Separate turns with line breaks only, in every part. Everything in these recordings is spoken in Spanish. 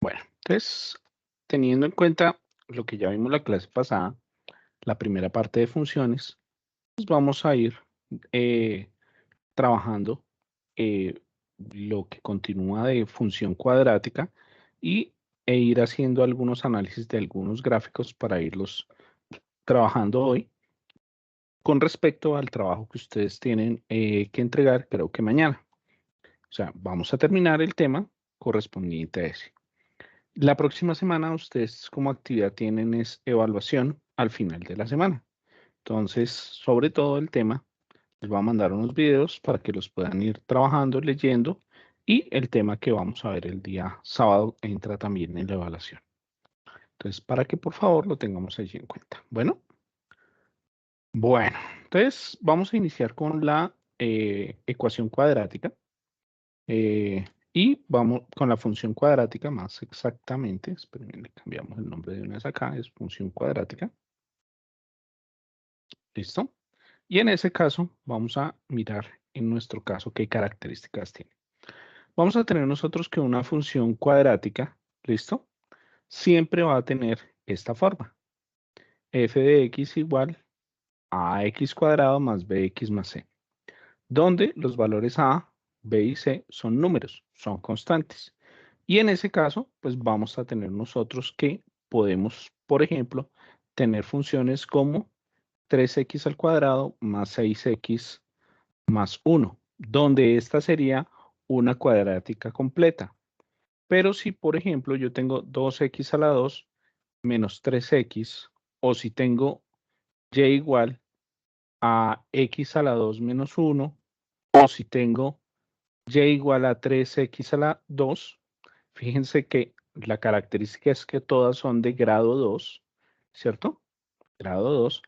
Bueno, entonces, teniendo en cuenta lo que ya vimos la clase pasada, la primera parte de funciones, pues vamos a ir eh, trabajando eh, lo que continúa de función cuadrática y, ir haciendo algunos análisis de algunos gráficos para irlos trabajando hoy con respecto al trabajo que ustedes tienen que entregar, creo que mañana. O sea, vamos a terminar el tema correspondiente a ese. La próxima semana ustedes como actividad tienen es evaluación al final de la semana. Entonces, sobre todo el tema, les voy a mandar unos videos para que los puedan ir trabajando, leyendo, y el tema que vamos a ver el día sábado entra también en la evaluación. Entonces, para que por favor lo tengamos allí en cuenta. Bueno, entonces vamos a iniciar con la ecuación cuadrática. Y vamos con la función cuadrática más exactamente. Esperen, le cambiamos el nombre de una vez acá, es función cuadrática. ¿Listo? Y en ese caso, vamos a mirar en nuestro caso qué características tiene. Vamos a tener nosotros que una función cuadrática, ¿listo? Siempre va a tener esta forma. F de x igual a x cuadrado más bx más c, donde los valores a, b y c son números, son constantes. Y en ese caso, pues vamos a tener nosotros que podemos, por ejemplo, tener funciones como 3x al cuadrado más 6x más 1, donde esta sería una cuadrática completa. Pero si, por ejemplo, yo tengo 2x a la 2 menos 3x, o si tengo y igual a x a la 2 menos 1, o si tengo y igual a 3x a la 2, fíjense que la característica es que todas son de grado 2, ¿cierto? Grado 2,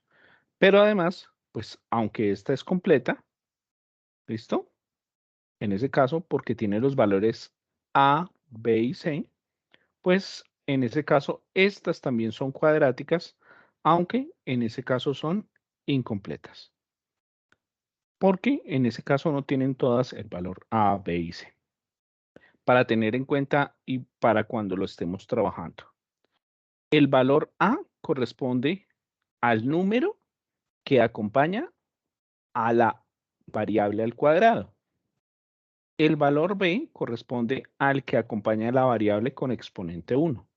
pero además, pues aunque esta es completa, ¿listo? En ese caso, porque tiene los valores A, B y C, pues en ese caso estas también son cuadráticas, aunque en ese caso son incompletas, porque en ese caso no tienen todas el valor A, B y C. Para tener en cuenta y para cuando lo estemos trabajando. El valor A corresponde al número que acompaña a la variable al cuadrado. El valor B corresponde al que acompaña a la variable con exponente 1.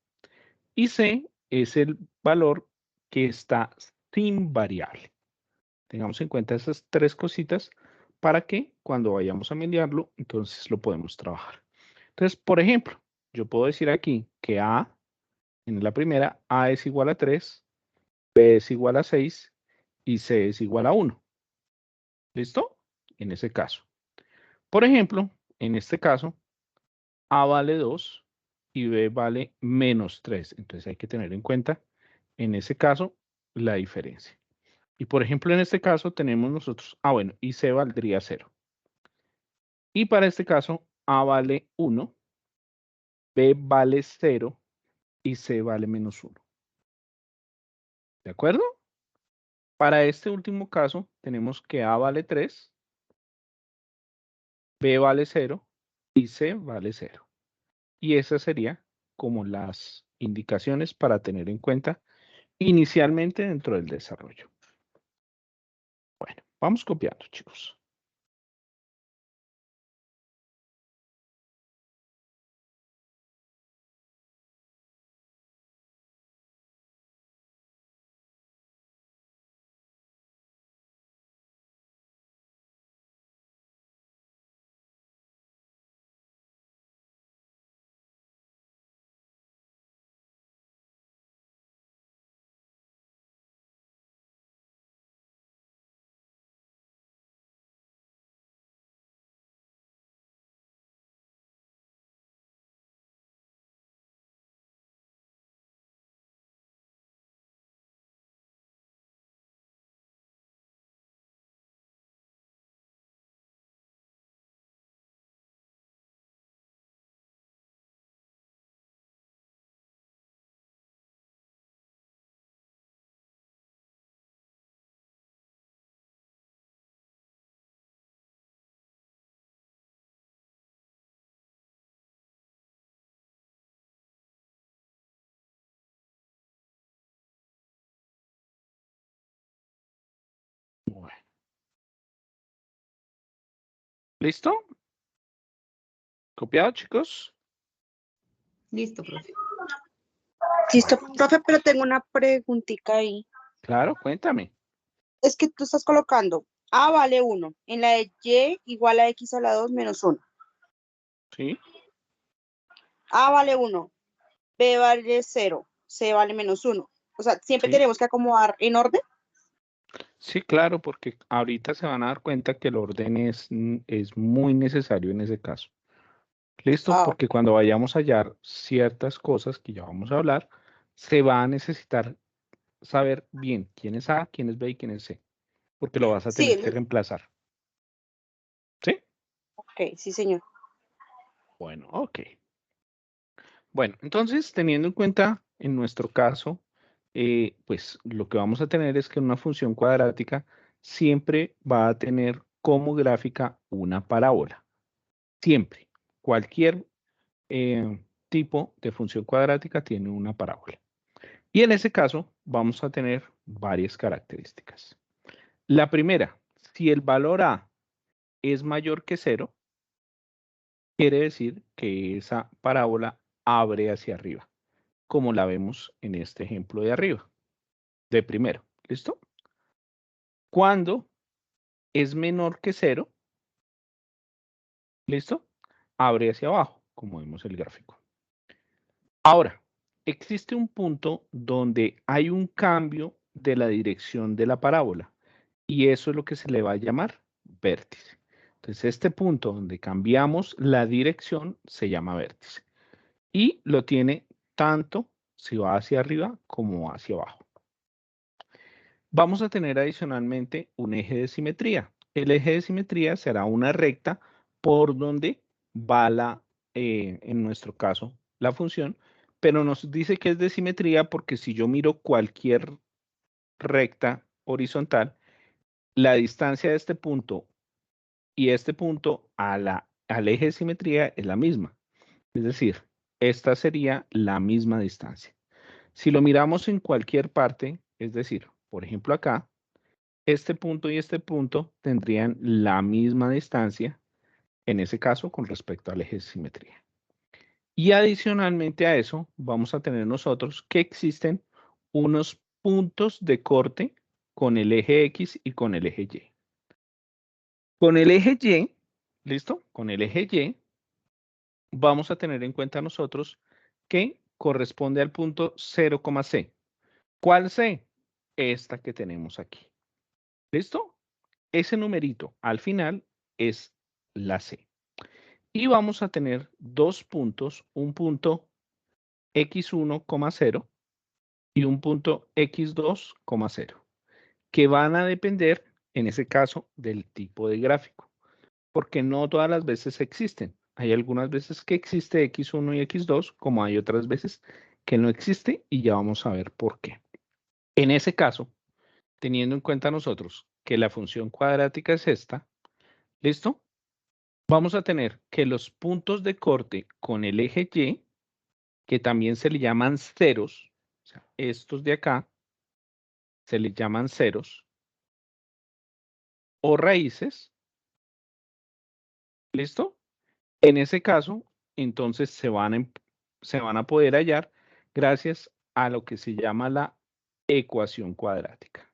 Y C es el valor que está sin variable. Tengamos en cuenta esas tres cositas para que cuando vayamos a mediarlo, entonces lo podemos trabajar. Entonces, por ejemplo, yo puedo decir aquí que A, en la primera, A es igual a 3, B es igual a 6 y C es igual a 1. ¿Listo? En ese caso. Por ejemplo, en este caso, A vale 2 y B vale menos 3. Entonces hay que tener en cuenta, en ese caso, la diferencia. Y por ejemplo, en este caso tenemos nosotros, bueno, y C valdría 0. Y para este caso, A vale 1, B vale 0 y C vale menos 1. ¿De acuerdo? Para este último caso, tenemos que A vale 3, B vale 0 y C vale 0. Y esas serían como las indicaciones para tener en cuenta inicialmente dentro del desarrollo. Bueno, vamos copiando, chicos. ¿Listo? ¿Copiado, chicos?
Listo, profe.
Listo, profe, pero tengo una preguntita ahí.
Claro, cuéntame.
Es que tú estás colocando A vale 1, en la de Y igual a X a la 2 menos 1.
¿Sí?
A vale 1, B vale 0, C vale menos 1. O sea, siempre
¿Sí?
tenemos que acomodar en orden.
Sí, claro, porque ahorita se van a dar cuenta que el orden es muy necesario en ese caso. ¿Listo?
Ah,
Porque cuando vayamos a hallar ciertas cosas que ya vamos a hablar, se va a necesitar saber bien quién es A, quién es B y quién es C, porque lo vas a
sí,
tener que reemplazar. ¿Sí?
ok, sí, señor.
Bueno, ok. Bueno, entonces, teniendo en cuenta en nuestro caso, pues lo que vamos a tener es que una función cuadrática siempre va a tener como gráfica una parábola. Siempre. Cualquier tipo de función cuadrática tiene una parábola. Y en ese caso vamos a tener varias características. La primera, si el valor A es mayor que 0, quiere decir que esa parábola abre hacia arriba, como la vemos en este ejemplo de arriba, de primero. ¿Listo? Cuando es menor que 0, ¿listo? Abre hacia abajo, como vemos el gráfico. Ahora, existe un punto donde hay un cambio de la dirección de la parábola y eso es lo que se le va a llamar vértice. Entonces, este punto donde cambiamos la dirección se llama vértice y lo tiene tanto si va hacia arriba como hacia abajo. Vamos a tener adicionalmente un eje de simetría. El eje de simetría será una recta por donde va en nuestro caso, la función, pero nos dice que es de simetría porque si yo miro cualquier recta horizontal, la distancia de este punto y este punto al eje de simetría es la misma. Es decir, esta sería la misma distancia. Si lo miramos en cualquier parte, es decir, por ejemplo acá, este punto y este punto tendrían la misma distancia, en ese caso, con respecto al eje de simetría. Y adicionalmente a eso, vamos a tener nosotros que existen unos puntos de corte con el eje X y con el eje Y. Con el eje Y, ¿listo? Con el eje Y, vamos a tener en cuenta nosotros que corresponde al punto 0,C. ¿Cuál C? Esta que tenemos aquí. ¿Listo? Ese numerito al final es la C. Y vamos a tener dos puntos, un punto x1,0 y un punto x2,0, que van a depender, en ese caso, del tipo de gráfico, porque no todas las veces existen. Hay algunas veces que existe x1 y x2, como hay otras veces que no existe, y ya vamos a ver por qué. En ese caso, teniendo en cuenta nosotros que la función cuadrática es esta, ¿listo? Vamos a tener que los puntos de corte con el eje Y, que también se le llaman ceros, o sea, estos de acá, se les llaman ceros, o raíces, ¿listo? En ese caso, entonces se van a poder hallar gracias a lo que se llama la ecuación cuadrática.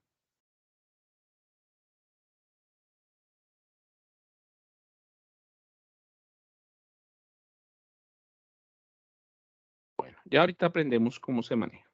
Bueno, ya ahorita aprendemos cómo se maneja.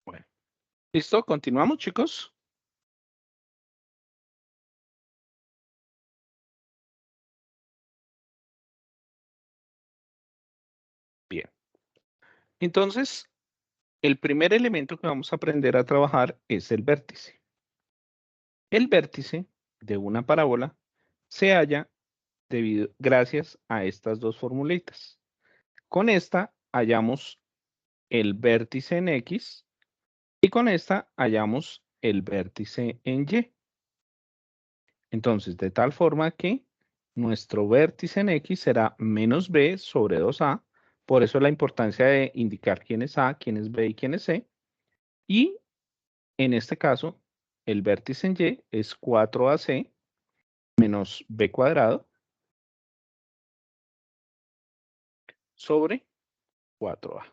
Bueno, ¿listo? Continuamos, chicos. Entonces, el primer elemento que vamos a aprender a trabajar es el vértice. El vértice de una parábola se halla gracias a estas dos formulitas. Con esta hallamos el vértice en X y con esta hallamos el vértice en Y. Entonces, de tal forma que nuestro vértice en X será menos B sobre 2A. Por eso la importancia de indicar quién es A, quién es B y quién es C. Y en este caso, el vértice en Y es 4AC menos B cuadrado sobre 4A.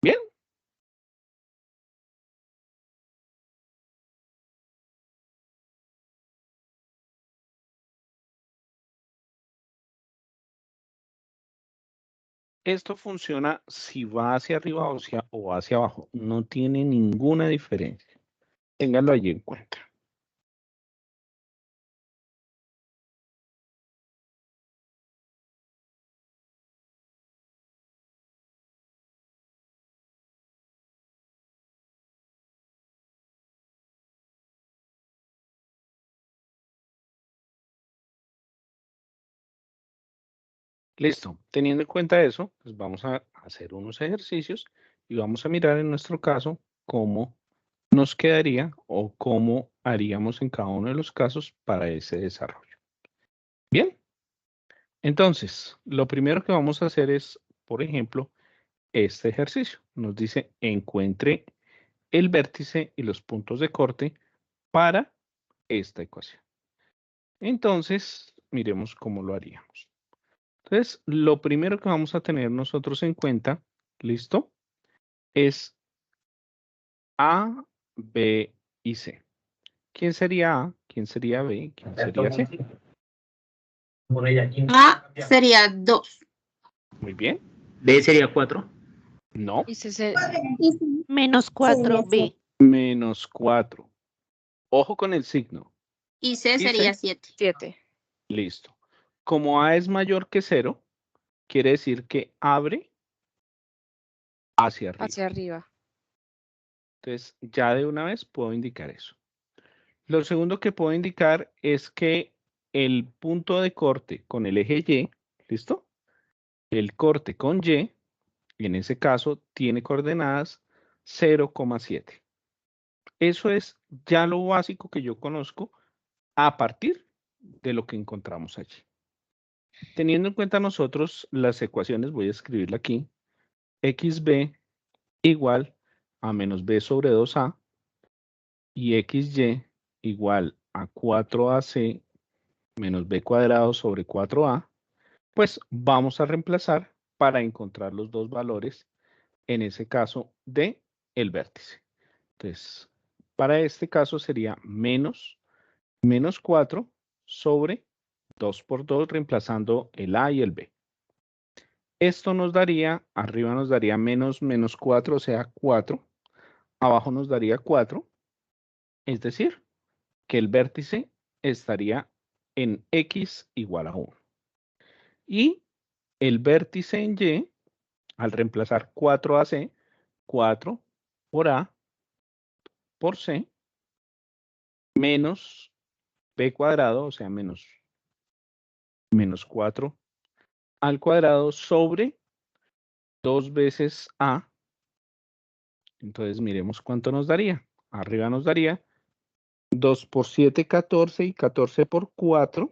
Bien. Esto funciona si va hacia arriba o hacia abajo. No tiene ninguna diferencia. Ténganlo allí en cuenta. Listo. Teniendo en cuenta eso, pues vamos a hacer unos ejercicios y vamos a mirar en nuestro caso cómo nos quedaría o cómo haríamos en cada uno de los casos para ese desarrollo. Bien. Entonces, lo primero que vamos a hacer es, por ejemplo, este ejercicio. Nos dice encuentre el vértice y los puntos de corte para esta ecuación. Entonces, miremos cómo lo haríamos. Entonces, lo primero que vamos a tener nosotros en cuenta, ¿listo? Es A, B y C. ¿Quién sería A? ¿Quién sería B? ¿Quién sería C?
A sería 2.
Muy bien.
B sería 4.
No.
Y menos 4B.
Menos 4. Ojo con el signo.
Y C
¿Y
sería
C?
7.
7.
Listo. Como A es mayor que 0, quiere decir que abre hacia arriba.
Hacia arriba.
Entonces, ya de una vez puedo indicar eso. Lo segundo que puedo indicar es que el punto de corte con el eje Y, ¿listo? El corte con Y, en ese caso, tiene coordenadas 0,7. Eso es ya lo básico que yo conozco a partir de lo que encontramos allí. Teniendo en cuenta nosotros las ecuaciones, voy a escribirla aquí, xb igual a menos b sobre 2a y xy igual a 4ac menos b cuadrado sobre 4a, pues vamos a reemplazar para encontrar los dos valores, en ese caso, de el vértice. Entonces, para este caso sería menos 4 sobre 2 por 2, reemplazando el a y el b. Esto nos daría, arriba nos daría menos 4, o sea, 4. Abajo nos daría 4. Es decir, que el vértice estaría en X igual a 1. Y el vértice en Y, al reemplazar 4AC, 4 por A por C, menos B cuadrado, o sea, menos 4 al cuadrado sobre 2 veces A. Entonces, miremos cuánto nos daría. Arriba nos daría 2 por 7, 14 y 14 por 4.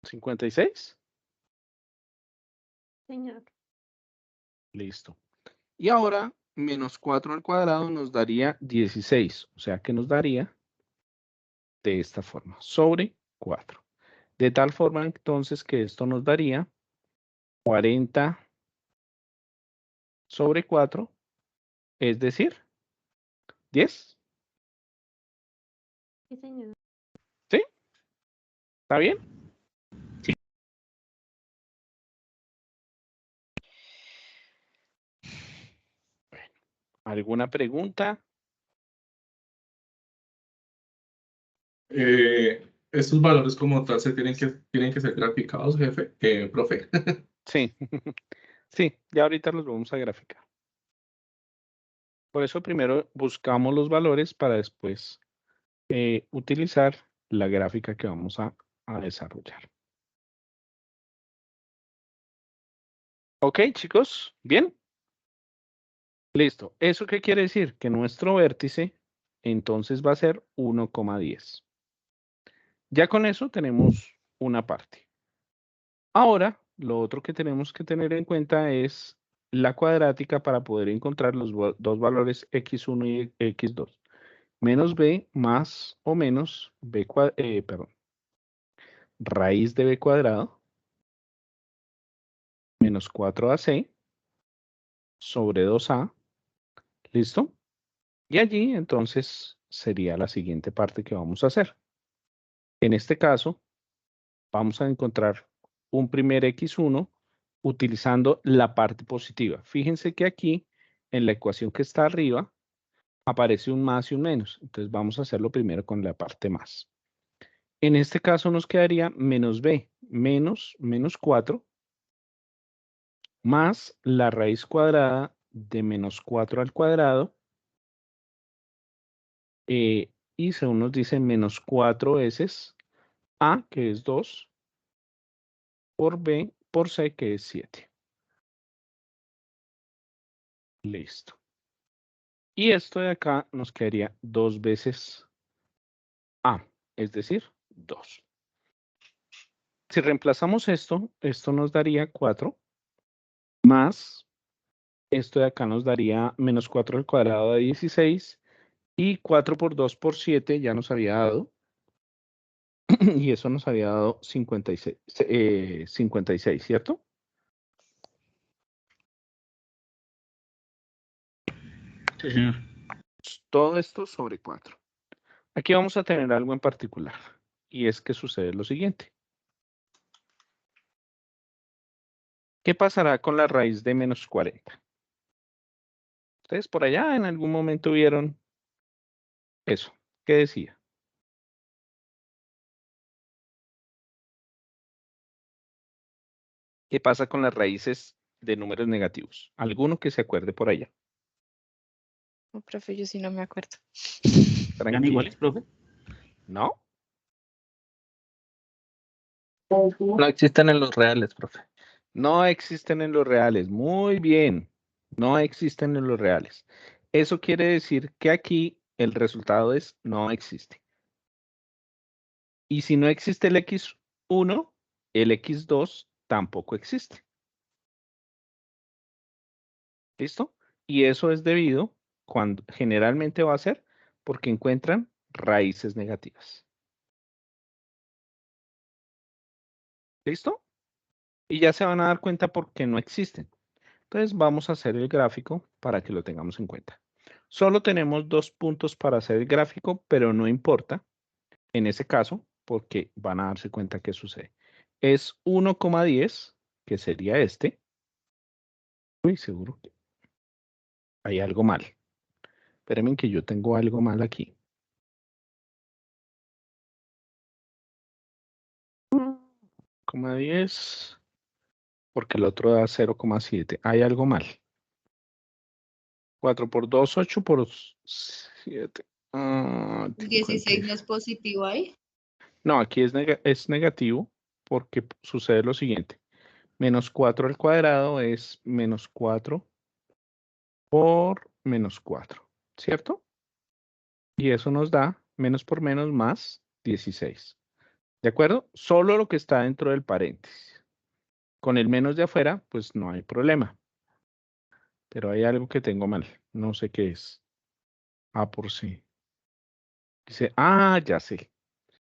56.
Señor.
Listo. Y ahora, menos 4 al cuadrado nos daría 16. O sea que nos daría de esta forma, sobre 4. De tal forma entonces que esto nos daría 40 sobre 4, es decir, 10.
Sí, señor.
¿Sí? ¿Está bien?
Sí.
Bueno, ¿alguna pregunta?
Estos valores como tal tienen que ser graficados, jefe, profe.
Sí, sí, ya ahorita los vamos a graficar. Por eso primero buscamos los valores para después utilizar la gráfica que vamos a desarrollar. Ok, chicos, ¿bien? Listo. ¿Eso qué quiere decir? Que nuestro vértice entonces va a ser 1,10. Ya con eso tenemos una parte. Ahora, lo otro que tenemos que tener en cuenta es la cuadrática para poder encontrar los dos valores x1 y x2. Menos b más o menos b raíz de b cuadrado menos 4ac sobre 2a. ¿Listo? Y allí entonces sería la siguiente parte que vamos a hacer. En este caso, vamos a encontrar un primer x1 utilizando la parte positiva. Fíjense que aquí, en la ecuación que está arriba, aparece un más y un menos. Entonces vamos a hacerlo primero con la parte más. En este caso nos quedaría menos b, menos 4, más la raíz cuadrada de menos 4 al cuadrado. Y según nos dice menos 4 veces a, que es 2, por b, por c, que es 7. Listo. Y esto de acá nos quedaría 2 veces a, es decir, 2. Si reemplazamos esto, esto nos daría 4 más, esto de acá nos daría menos 4 al cuadrado de 16 y 4 por 2 por 7 ya nos había dado y eso nos había dado 56, ¿cierto?
Sí, señor.
Todo esto sobre 4. Aquí vamos a tener algo en particular y es que sucede lo siguiente. ¿Qué pasará con la raíz de menos 40? Ustedes por allá en algún momento vieron eso. ¿Qué decía? ¿Qué pasa con las raíces de números negativos? ¿Alguno que se acuerde por allá?
No, profe, yo sí no me acuerdo.
¿Eran
Tranquilo.
iguales, profe?
¿No?
No existen en los reales, profe.
No existen en los reales. Muy bien. No existen en los reales. Eso quiere decir que aquí el resultado es no existe. Y si no existe el x1, el x2 tampoco existe. ¿Listo? Y eso es debido, cuando generalmente va a ser, porque encuentran raíces negativas. ¿Listo? Y ya se van a dar cuenta por qué no existen. Entonces vamos a hacer el gráfico para que lo tengamos en cuenta. Solo tenemos 2 puntos para hacer el gráfico, pero no importa en ese caso, porque van a darse cuenta qué sucede. Es 1,10, que sería este. Uy, seguro que hay algo mal. Espérenme que yo tengo algo mal aquí. 1,10, porque el otro da 0,7. Hay algo mal. 4 por 2, 8 por 7.
16 no es positivo ahí.
No, aquí es negativo porque sucede lo siguiente. Menos 4 al cuadrado es menos 4 por menos 4, ¿cierto? Y eso nos da menos por menos más 16. ¿De acuerdo? Solo lo que está dentro del paréntesis. Con el menos de afuera, pues no hay problema. Pero hay algo que tengo mal. No sé qué es. A por C. Dice, ya sé.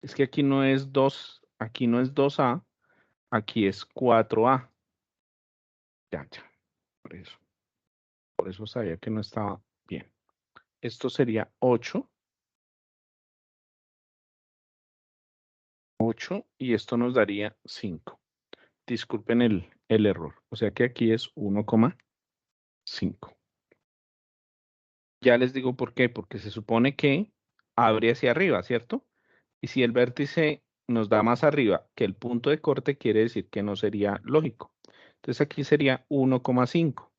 Es que aquí no es 2, aquí no es 2A, aquí es 4A. Ya. Por eso. Por eso sabía que no estaba bien. Esto sería 8. 8 y esto nos daría 5. Disculpen el error. O sea que aquí es 1,5. Ya les digo por qué. Porque se supone que abre hacia arriba, ¿cierto? Y si el vértice nos da más arriba que el punto de corte, quiere decir que no sería lógico. Entonces aquí sería 1,5.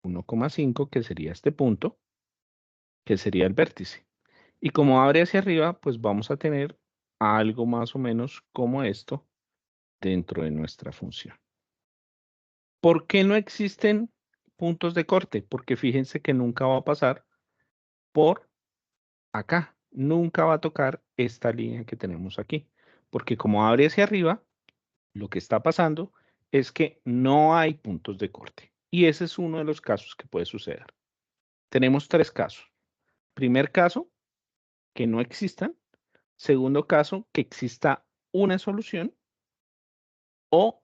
1,5 que sería este punto, que sería el vértice. Y como abre hacia arriba, pues vamos a tener algo más o menos como esto dentro de nuestra función. ¿Por qué no existen puntos de corte? Porque fíjense que nunca va a pasar por acá. Nunca va a tocar esta línea que tenemos aquí. Porque como abre hacia arriba, lo que está pasando es que no hay puntos de corte. Y ese es uno de los casos que puede suceder. Tenemos 3 casos. Primer caso, que no existan. Segundo caso, que exista una solución. O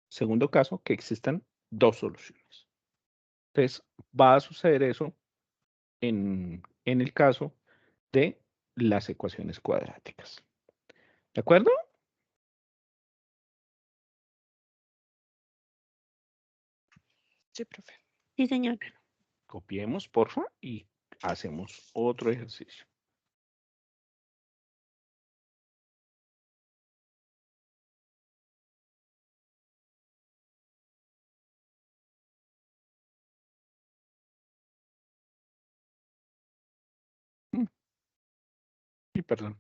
segundo caso, que existan 2 soluciones. Entonces, va a suceder eso en el caso de las ecuaciones cuadráticas. ¿De acuerdo?
Sí, profe.
Sí, señor.
Copiemos, porfa, y hacemos otro ejercicio. Sí, perdón.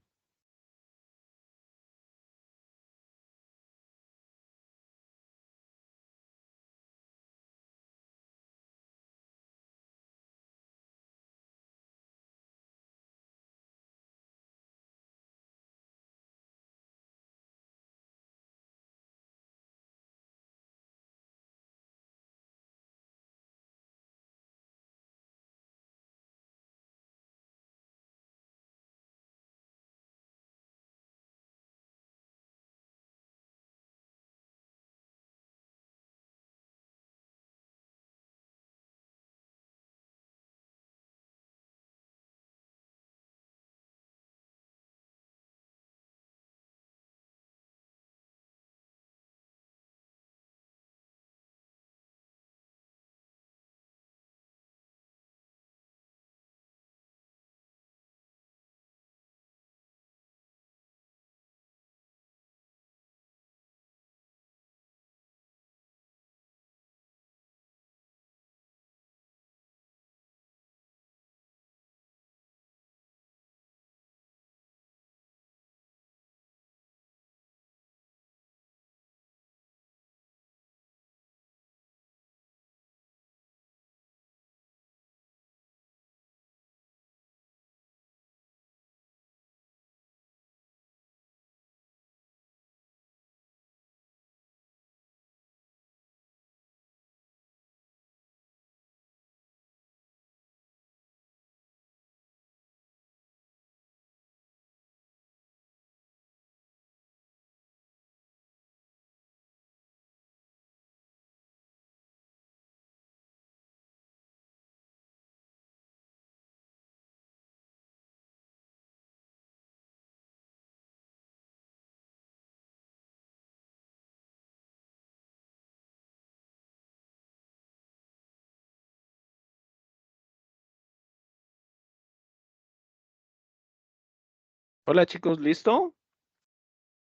Hola chicos, ¿listo?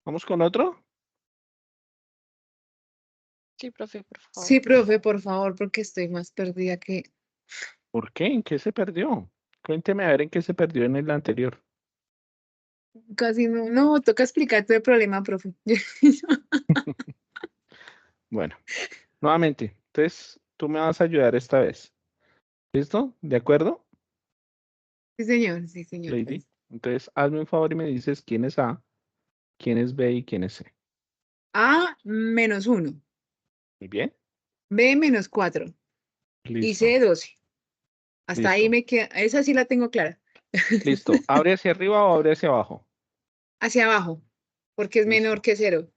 ¿Vamos con otro?
Sí, profe, por favor.
Sí, profe, por favor, porque estoy más perdida que...
¿Por qué? ¿En qué se perdió? Cuénteme a ver en qué se perdió en el anterior.
Casi no, no, toca explicar todo el problema, profe.
Bueno, nuevamente, entonces tú me vas a ayudar esta vez. ¿Listo? ¿De acuerdo,
Sí, señor.
Lady? Entonces, hazme un favor y me dices quién es A, quién es B y quién es C.
A menos 1,
Muy bien,
B menos 4 y
listo,
C 12. Hasta ahí
listo,
me queda, esa sí la tengo clara.
listo. ¿Abre hacia arriba o abre hacia abajo?
Hacia abajo, porque es menor
Listo,
que 0.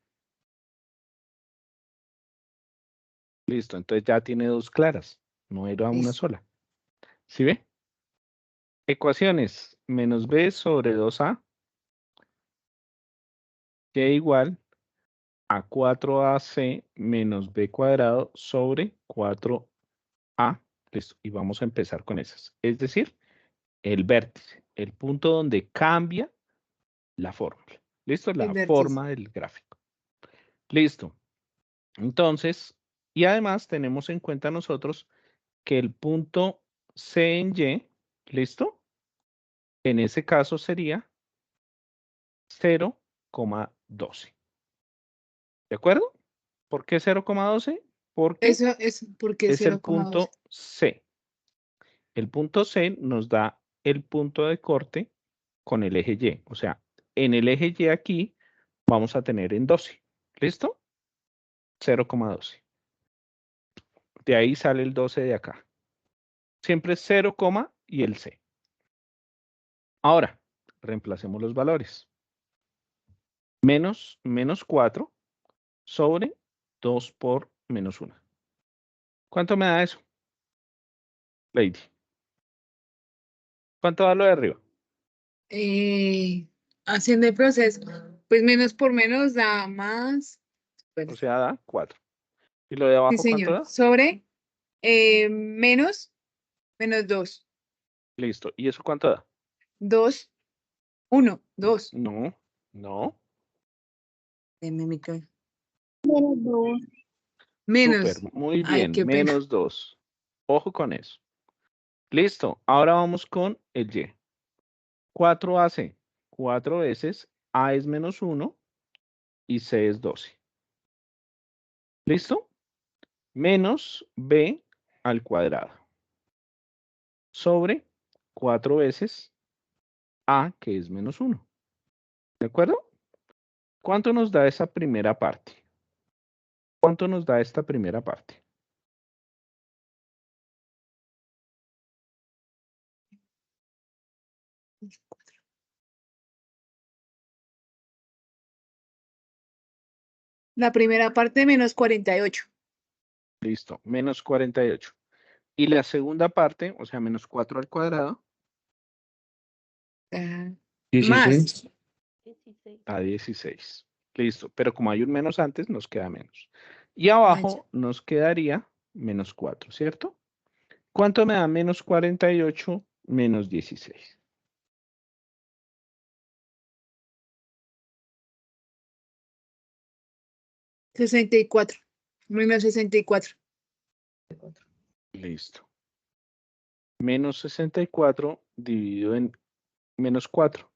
listo. Entonces ya tiene 2 claras, no era una
Listo.
sola. ¿Sí ve? Ecuaciones, menos B sobre 2A, que igual a 4AC menos B cuadrado sobre 4A. Listo, y vamos a empezar con esas. Es decir, el vértice, el punto donde cambia la fórmula. ¿Listo? La
vértice.
forma del gráfico. Listo. Entonces, y además tenemos en cuenta nosotros que el punto C en Y, ¿listo? En ese caso sería 0,12. ¿De acuerdo? ¿Por qué 0,12? Porque
Eso es porque
es el
0,2.
punto C. El punto C nos da el punto de corte con el eje Y. O sea, en el eje Y aquí vamos a tener en 12. ¿Listo? 0,12. De ahí sale el 12 de acá. Siempre 0, y el C. Ahora, reemplacemos los valores. Menos 4 sobre 2 por menos 1. ¿Cuánto me da eso? Lady. ¿Cuánto da lo de arriba?
Haciendo el proceso, pues menos por menos da más.
O sea, da 4. ¿Y lo de
Sí,
abajo cuánto
señor.
da?
Sobre menos 2.
Listo. ¿Y eso cuánto da?
2, 1, 2.
No, no.
Menos.
Súper, muy
Ay,
bien.
qué pena.
Menos 2. Ojo con eso. Listo. Ahora vamos con el Y. 4AC. 4 veces A es menos 1 y C es 12. ¿Listo? Menos B al cuadrado. Sobre 4 veces A, que es menos 1. ¿De acuerdo? ¿Cuánto nos da esa primera parte? ¿Cuánto nos da esta primera parte?
La primera parte menos 48.
Listo, menos 48. Y la segunda parte, o sea, menos 4 al cuadrado,
Ah,
16.
más.
a 16. Listo, pero como hay un menos antes, nos queda menos. Y abajo nos quedaría menos 4, ¿cierto? ¿Cuánto me da menos 48 menos 16?
Ya, 64. Menos 64.
Listo. Menos 64 dividido en menos 4.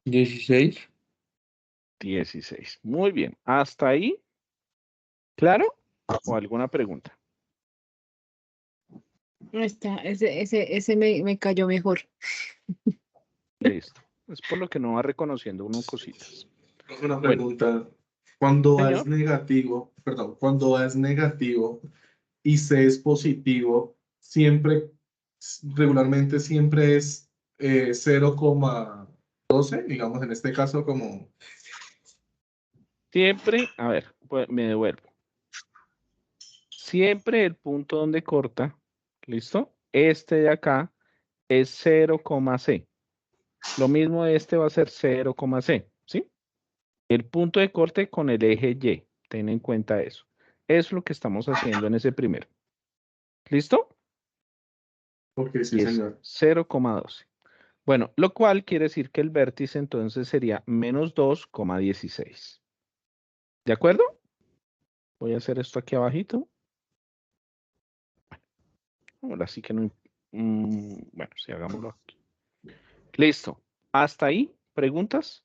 16.
16. Muy bien. ¿Hasta ahí? ¿Claro? ¿O alguna pregunta?
Está, ese me cayó mejor.
Listo. Es por lo que no va reconociendo uno cositas.
Una
Bueno,
pregunta. Cuando A es
señor.
negativo, perdón, cuando A es negativo y C es positivo, siempre, regularmente siempre es 0,12, digamos en este caso como...
Siempre, a ver, pues me devuelvo. Siempre el punto donde corta, ¿listo? Este de acá es 0,C. Lo mismo este va a ser 0,C, ¿sí? El punto de corte con el eje Y. Ten en cuenta eso. Eso es lo que estamos haciendo en ese primero. ¿Listo?
Ok, sí,
Y es
señor.
0,12. Bueno, lo cual quiere decir que el vértice entonces sería menos 2,16. ¿De acuerdo? Voy a hacer esto aquí abajito. Ahora sí que no... bueno, sí, hagámoslo aquí. Listo. ¿Hasta ahí? ¿Preguntas?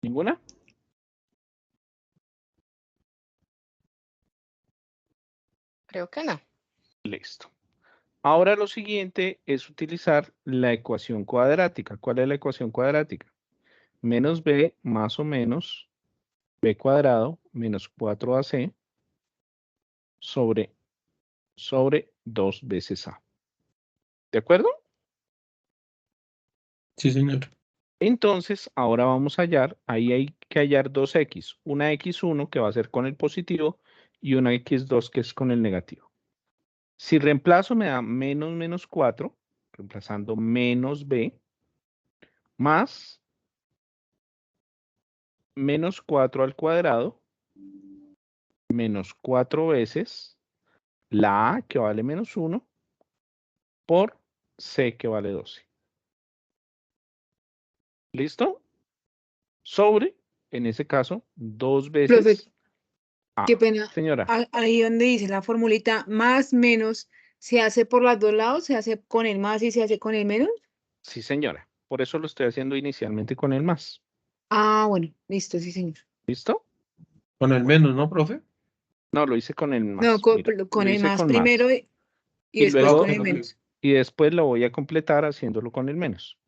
¿Ninguna?
Creo que no.
Listo. Ahora lo siguiente es utilizar la ecuación cuadrática. ¿Cuál es la ecuación cuadrática? Menos b más o menos b cuadrado menos 4ac sobre 2 veces a. ¿De acuerdo?
Sí, señor.
Entonces, ahora vamos a hallar, ahí hay que hallar dos x. Una x1 que va a ser con el positivo y una x2 que es con el negativo. Si reemplazo me da menos 4, reemplazando menos b, más menos 4 al cuadrado menos 4 veces la A, que vale menos 1, por C, que vale 12. ¿Listo? Sobre, en ese caso, 2
Profe,
veces A.
qué pena.
Señora,
Ahí donde dice la formulita más menos, ¿se hace por los dos lados? ¿Se hace con el más y se hace con el menos?
sí, señora. Por eso lo estoy haciendo inicialmente con el más.
Ah, bueno, listo, sí, señor.
¿Listo?
Con el menos, ¿no, profe?
No, lo hice con el
No,
más. Mira,
con
lo
el
hice
más
con
primero
más.
y
Y
después
luego,
con el menos.
y después lo voy a completar haciéndolo con el menos.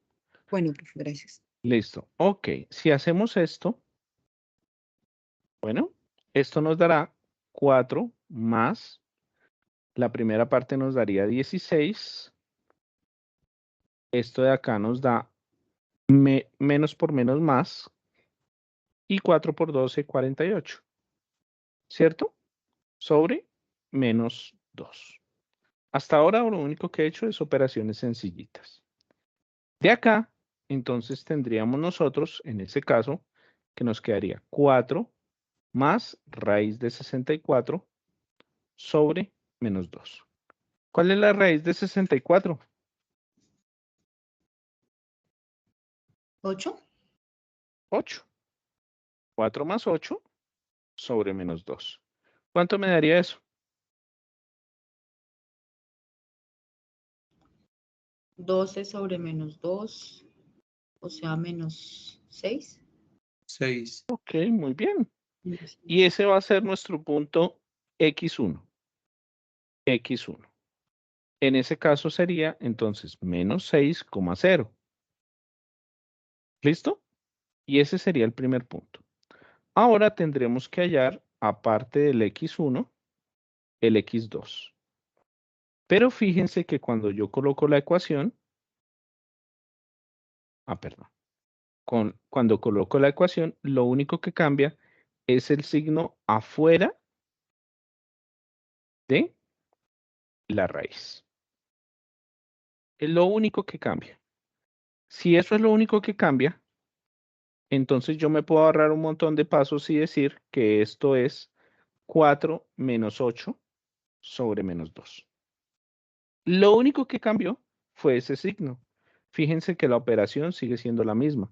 Bueno, profe, gracias.
Listo. Ok, si hacemos esto, bueno, esto nos dará 4 más, la primera parte nos daría 16. Esto de acá nos da menos por menos más. Y 4 por 12, 48. ¿Cierto? Sobre menos 2. Hasta ahora lo único que he hecho es operaciones sencillitas. De acá, entonces tendríamos nosotros, en ese caso, que nos quedaría 4 más raíz de 64 sobre menos 2. ¿Cuál es la raíz de 64?
8.
8. 4 más 8 sobre menos 2. ¿Cuánto me daría eso?
12 sobre menos 2, o sea, menos 6.
6.
Ok, muy bien. Y ese va a ser nuestro punto X1. X1. En ese caso sería entonces menos 6,0. ¿Listo? Y ese sería el primer punto. Ahora tendremos que hallar, aparte del X1, el X2. Pero fíjense que cuando yo coloco la ecuación, perdón, cuando coloco la ecuación, lo único que cambia es el signo afuera de la raíz. Es lo único que cambia. Si eso es lo único que cambia, entonces yo me puedo ahorrar un montón de pasos y decir que esto es 4 menos 8 sobre menos 2. Lo único que cambió fue ese signo. Fíjense que la operación sigue siendo la misma.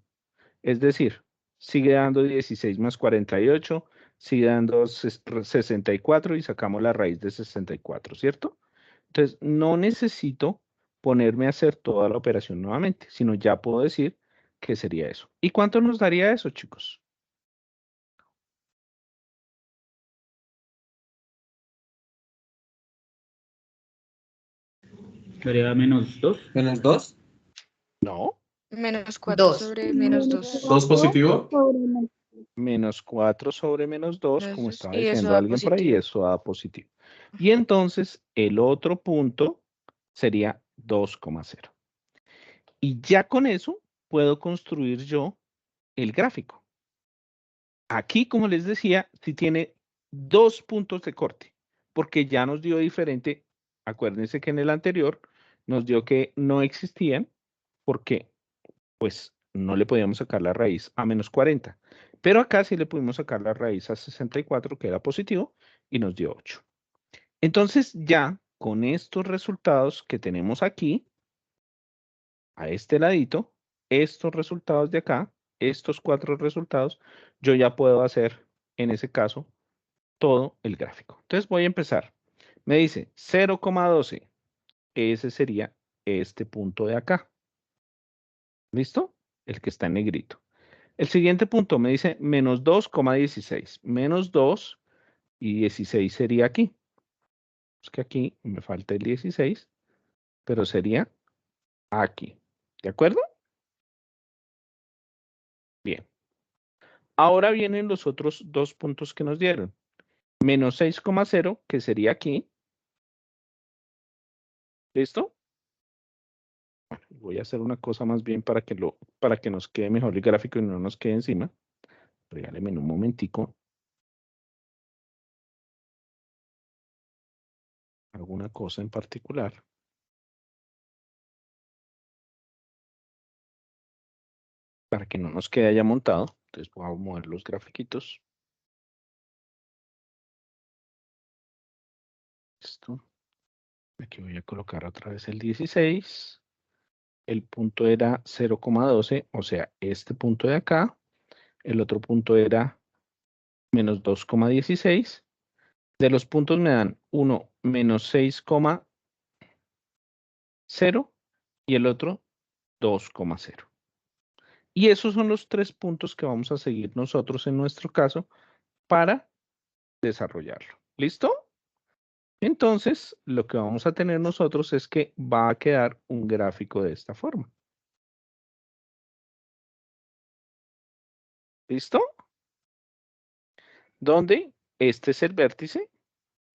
Es decir, sigue dando 16 más 48, sigue dando 64 y sacamos la raíz de 64, ¿cierto? Entonces, no necesito ponerme a hacer toda la operación nuevamente, sino ya puedo decir que sería eso. ¿Y cuánto nos daría eso, chicos?
Daría menos 2.
¿Menos 2?
No,
Menos 4
2.
sobre menos 2.
¿2 positivo?
menos 4 sobre menos 2,
Menos
como
2.
estaba
Y eso
diciendo
da
alguien por ahí,
positivo.
eso da positivo. Y entonces el otro punto sería 2,0. Y ya con eso puedo construir yo el gráfico. Aquí, como les decía, sí tiene 2 puntos de corte, porque ya nos dio diferente. Acuérdense que en el anterior nos dio que no existían, porque pues no le podíamos sacar la raíz a menos 40. Pero acá sí le pudimos sacar la raíz a 64, que era positivo, y nos dio 8. Entonces ya con estos resultados que tenemos aquí, a este ladito, estos resultados de acá, estos 4 resultados, yo ya puedo hacer, en ese caso, todo el gráfico. Entonces voy a empezar. Me dice 0,12. Ese sería este punto de acá. ¿Listo? El que está en negrito. El siguiente punto me dice menos 2,16. Menos 2 y 16 sería aquí. Es que aquí me falta el 16, pero sería aquí. ¿De acuerdo? Bien. Ahora vienen los otros 2 puntos que nos dieron. Menos 6,0, que sería aquí. ¿Listo? Bueno, voy a hacer una cosa más bien para que nos quede mejor el gráfico y no nos quede encima. Regáleme un momentico. Alguna cosa en particular. Para que no nos quede ya montado. Entonces voy a mover los grafiquitos. Listo. Aquí voy a colocar otra vez el 16. El punto era 0,12, o sea, este punto de acá. El otro punto era menos 2,16. De los puntos me dan uno menos 6,0 y el otro 2,0. Y esos son los 3 puntos que vamos a seguir nosotros en nuestro caso para desarrollarlo. ¿Listo? Entonces, lo que vamos a tener nosotros es que va a quedar un gráfico de esta forma. ¿Listo? Donde este es el vértice.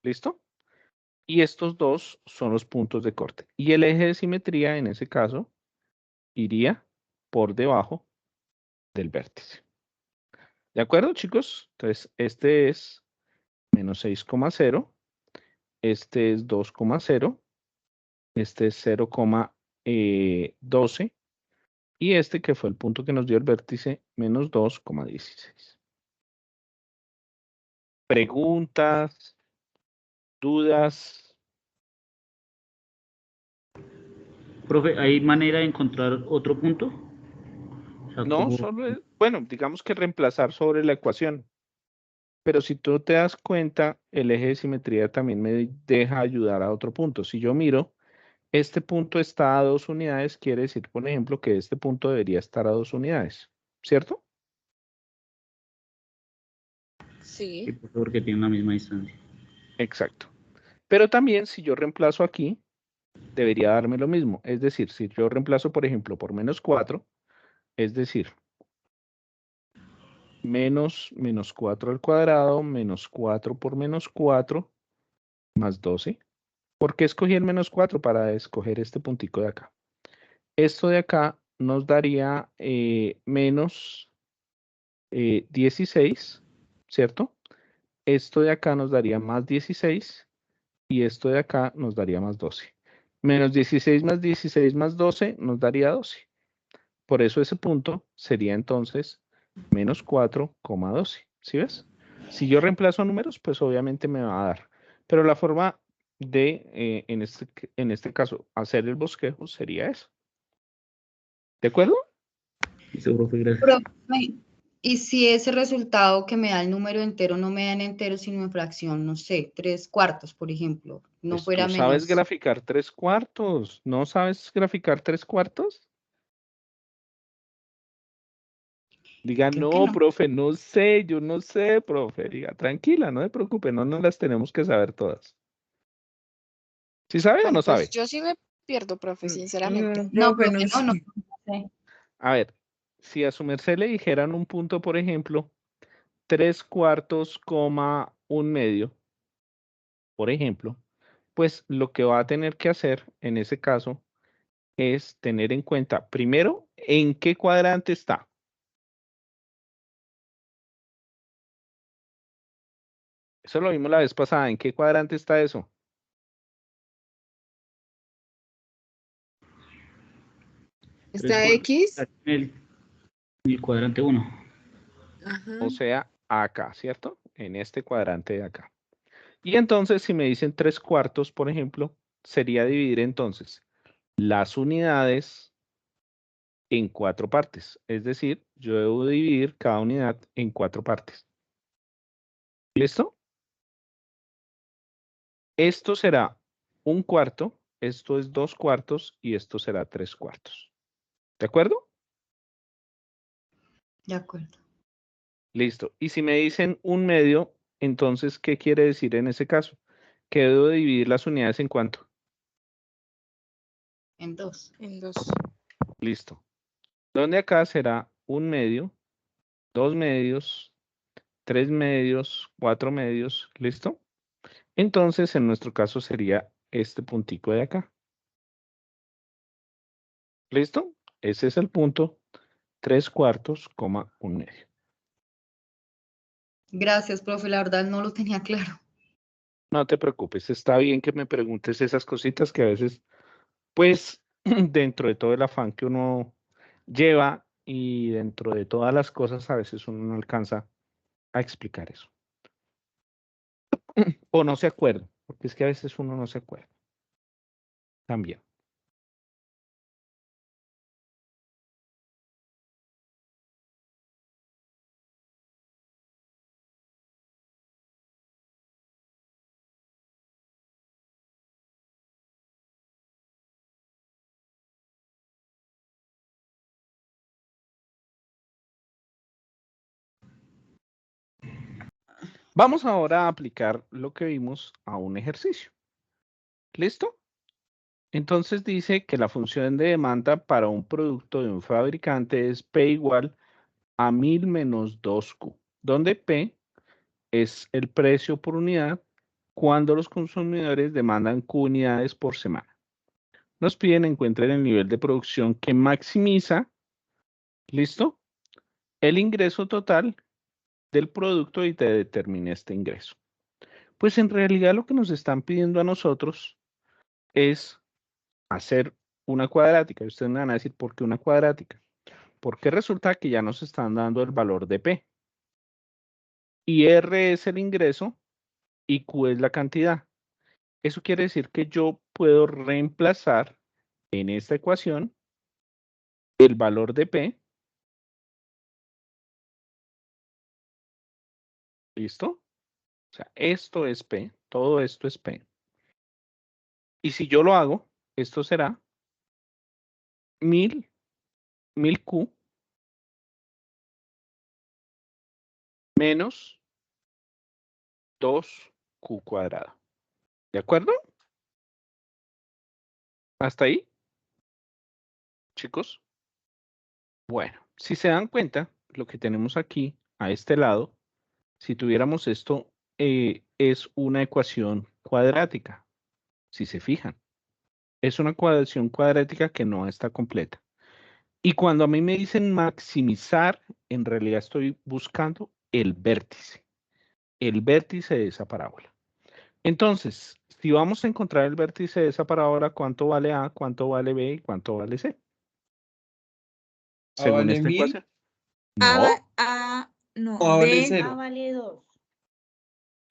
¿Listo? Y estos dos son los puntos de corte. Y el eje de simetría, en ese caso, iría por debajo del vértice. ¿De acuerdo, chicos? Entonces, este es menos 6,0. Este es 2,0. Este es 0,12. Y este que fue el punto que nos dio el vértice, menos 2,16. ¿Preguntas? ¿Dudas?
Profe, ¿hay manera de encontrar otro punto? O sea,
No,
como-
solo es, bueno, digamos que reemplazar sobre la ecuación. Pero si tú te das cuenta, el eje de simetría también me deja ayudar a otro punto. Si yo miro, este punto está a 2 unidades, quiere decir, por ejemplo, que este punto debería estar a 2 unidades, ¿cierto?
Sí.
Sí, porque tienen la misma distancia.
Exacto. Pero también si yo reemplazo aquí, debería darme lo mismo. Es decir, si yo reemplazo, por ejemplo, por menos 4, es decir, menos 4 al cuadrado, menos 4 por menos 4, más 12. ¿Por qué escogí el menos 4? Para escoger este puntico de acá. Esto de acá nos daría menos 16, ¿cierto? Esto de acá nos daría más 16 y esto de acá nos daría más 12. Menos 16 más 12 nos daría 12. Por eso ese punto sería entonces menos 4,12. ¿Sí ves? Si yo reemplazo números, pues obviamente me va a dar. Pero la forma de, en este caso, hacer el bosquejo sería eso. ¿De acuerdo?
Listo, profe, gracias.
Profe, y si ese resultado que me da el número entero no me da en entero, sino en fracción, no sé, 3/4, por ejemplo, no
Pues
fuera
tú sabes
menos.
graficar 3/4. ¿No sabes graficar 3/4? Diga,
Creo que
no,
no.
profe, no sé, yo no sé, profe. Diga, tranquila, no se preocupe, no nos las tenemos que saber todas. ¿Sí sabe o
Bueno,
no
pues
sabe?
yo sí me pierdo, profe, sinceramente.
No,
Profe,
profe,
no
no
sé.
sé.
A ver, si a su merced le dijeran un punto, por ejemplo, 3/4, un medio, por ejemplo, pues lo que va a tener que hacer en ese caso es tener en cuenta, primero, en qué cuadrante está. Eso lo vimos la vez pasada. ¿En qué cuadrante está eso?
Está
3/4
X.
en el cuadrante 1.
Ajá.
O sea, acá, ¿cierto? En este cuadrante de acá. Y entonces, si me dicen 3/4, por ejemplo, sería dividir entonces las unidades en 4 partes. Es decir, yo debo dividir cada unidad en 4 partes. ¿Listo? Esto será 1/4, esto es 2/4 y esto será 3/4. ¿De acuerdo?
De acuerdo.
Listo. Y si me dicen 1/2, entonces, ¿qué quiere decir en ese caso? Que debo dividir las unidades en cuánto.
En 2.
En 2.
Listo. Donde acá será 1/2, 2/2, 3/2, 4/2. ¿Listo? Entonces, en nuestro caso sería este puntico de acá. ¿Listo? Ese es el punto 3/4, 1/2.
Gracias, profe, la verdad no lo tenía claro.
No te preocupes, está bien que me preguntes esas cositas que a veces, pues, dentro de todo el afán que uno lleva y dentro de todas las cosas, a veces uno no alcanza a explicar eso. O no se acuerda. porque es que a veces uno no se acuerda. También. Vamos ahora a aplicar lo que vimos a un ejercicio. ¿Listo? Entonces dice que la función de demanda para un producto de un fabricante es P igual a 1000 menos 2Q, donde P es el precio por unidad cuando los consumidores demandan Q unidades por semana. Nos piden encuentren el nivel de producción que maximiza, ¿listo? El ingreso total del producto y te determine este ingreso. Pues en realidad lo que nos están pidiendo a nosotros es hacer una cuadrática. Y ustedes me van a decir, ¿por qué una cuadrática? Porque resulta que ya nos están dando el valor de P. Y R es el ingreso y Q es la cantidad. Eso quiere decir que yo puedo reemplazar en esta ecuación el valor de P. ¿Listo? O sea, esto es P, todo esto es P. Y si yo lo hago, esto será 1000 Q menos 2Q cuadrado. ¿De acuerdo? ¿Hasta ahí? Chicos. Bueno, si se dan cuenta, lo que tenemos aquí a este lado, si tuviéramos esto, es una ecuación cuadrática. Si se fijan, es una ecuación cuadrática que no está completa. Y cuando a mí me dicen maximizar, en realidad estoy buscando el vértice de esa parábola. Entonces, si vamos a encontrar el vértice de esa parábola, ¿cuánto vale A, cuánto vale B y cuánto vale C? Según
vale
esta
1000.
ecuación. No,
No,
A vale
B,
0.
vale 2.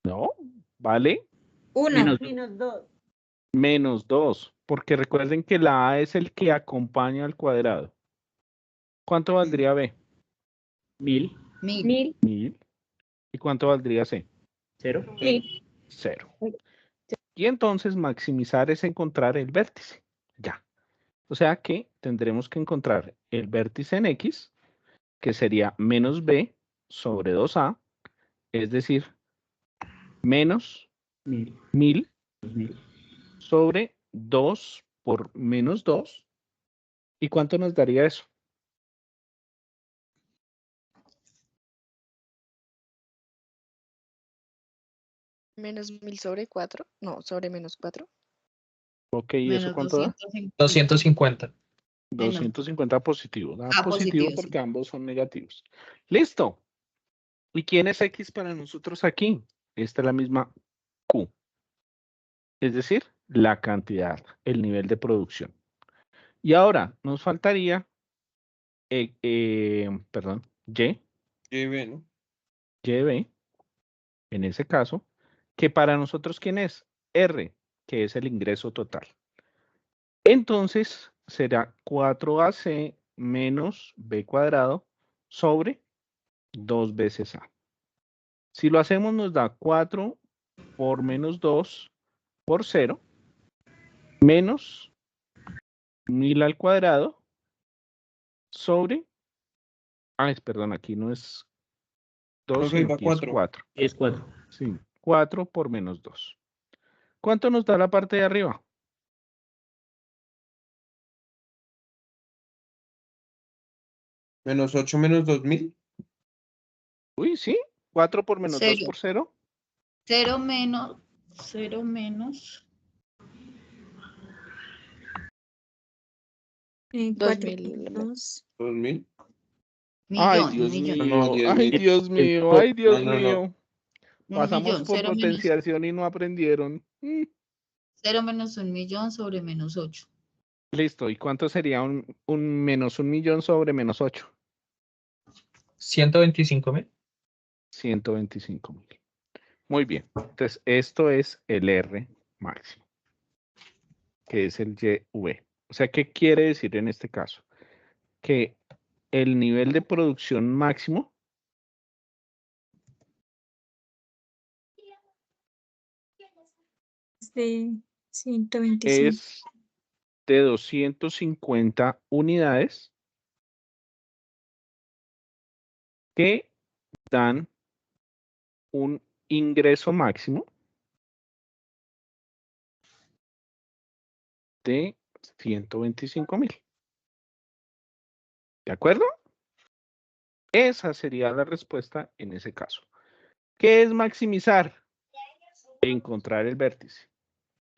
no, vale
1.
Menos
Menos 2.
menos 2, porque recuerden que la A es el que acompaña al cuadrado. ¿Cuánto valdría B?
1000.
1000.
1000. ¿Y cuánto valdría C?
0.
0. Y entonces maximizar es encontrar el vértice. Ya. O sea que tendremos que encontrar el vértice en X, que sería menos B sobre 2A, es decir, menos 1000 sobre 2 por menos 2. ¿Y cuánto nos daría eso?
Menos 1000 sobre 4. No, sobre menos 4.
Ok, ¿y eso
Menos
cuánto da?
250.
250.
250 positivo. Da
Ah,
positivo
positivo,
porque
sí.
ambos son negativos. Listo. ¿Y quién es X para nosotros aquí? Esta es la misma Q. Es decir, la cantidad, el nivel de producción. Y ahora nos faltaría, perdón, Y,
YB, ¿no?
YB, en ese caso, que para nosotros, ¿quién es? R, que es el ingreso total. Entonces, será 4AC menos B cuadrado sobre 2 veces A. Si lo hacemos, nos da 4 por menos 2 por 0, menos 1000 al cuadrado sobre, perdón, aquí no es 2,
Profe,
sino
va
aquí es
4.
4.
Es 4.
Sí, 4 por menos 2. ¿Cuánto nos da la parte de arriba?
Menos 8 menos 2000.
Uy, sí, 4 por menos 2 por 0.
0 menos. 0 menos.
2000.
2000.
Ay,
Millón,
Dios
millón.
mío,
No, 10.000.
ay, Dios mío, ay, Dios
No.
mío.
Un
Pasamos
millón.
por
0 menos.
potenciación y no aprendieron.
0 menos 1 millón sobre menos 8.
Listo, ¿y cuánto sería un menos 1.000.000 sobre menos 8?
125.000.
125.000. Muy bien. Entonces, esto es el R máximo, que es el YV. O sea, ¿qué quiere decir en este caso? Que el nivel de producción máximo
De 125.
es de 250 unidades que dan un ingreso máximo de 125.000. ¿De acuerdo? Esa sería la respuesta en ese caso. ¿Qué es maximizar? Encontrar el vértice.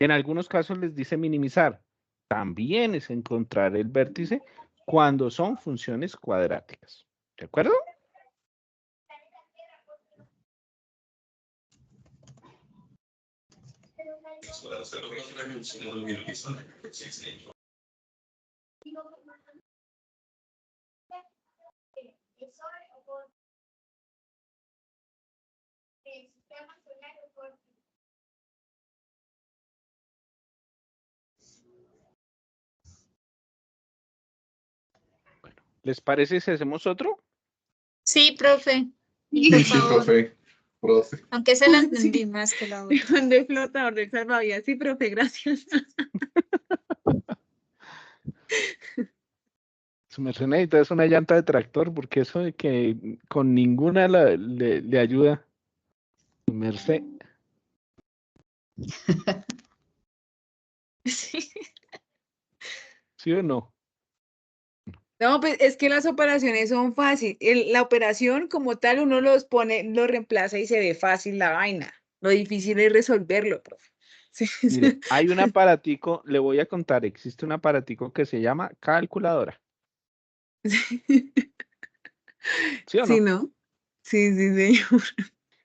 En algunos casos les dice minimizar. También es encontrar el vértice cuando son funciones cuadráticas. ¿De acuerdo? ¿Les parece si hacemos otro?
Sí, profe.
Sí,
Por
sí,
favor.
profe.
Aunque se la entendí más que la otra. De flotador del salvavidas. Sí, profe, gracias.
Su merced necesita es una llanta de tractor, porque eso de que con ninguna le ayuda. Su merced.
Sí.
¿Sí o no?
No, pues es que las operaciones son fáciles. La operación como tal uno los pone, lo reemplaza y se ve fácil la vaina. Lo difícil es resolverlo, profe. Sí.
Mire, hay un aparatico, le voy a contar, existe un aparatico que se llama calculadora. ¿Sí o
Sí,
no?
¿no? Sí, sí, señor.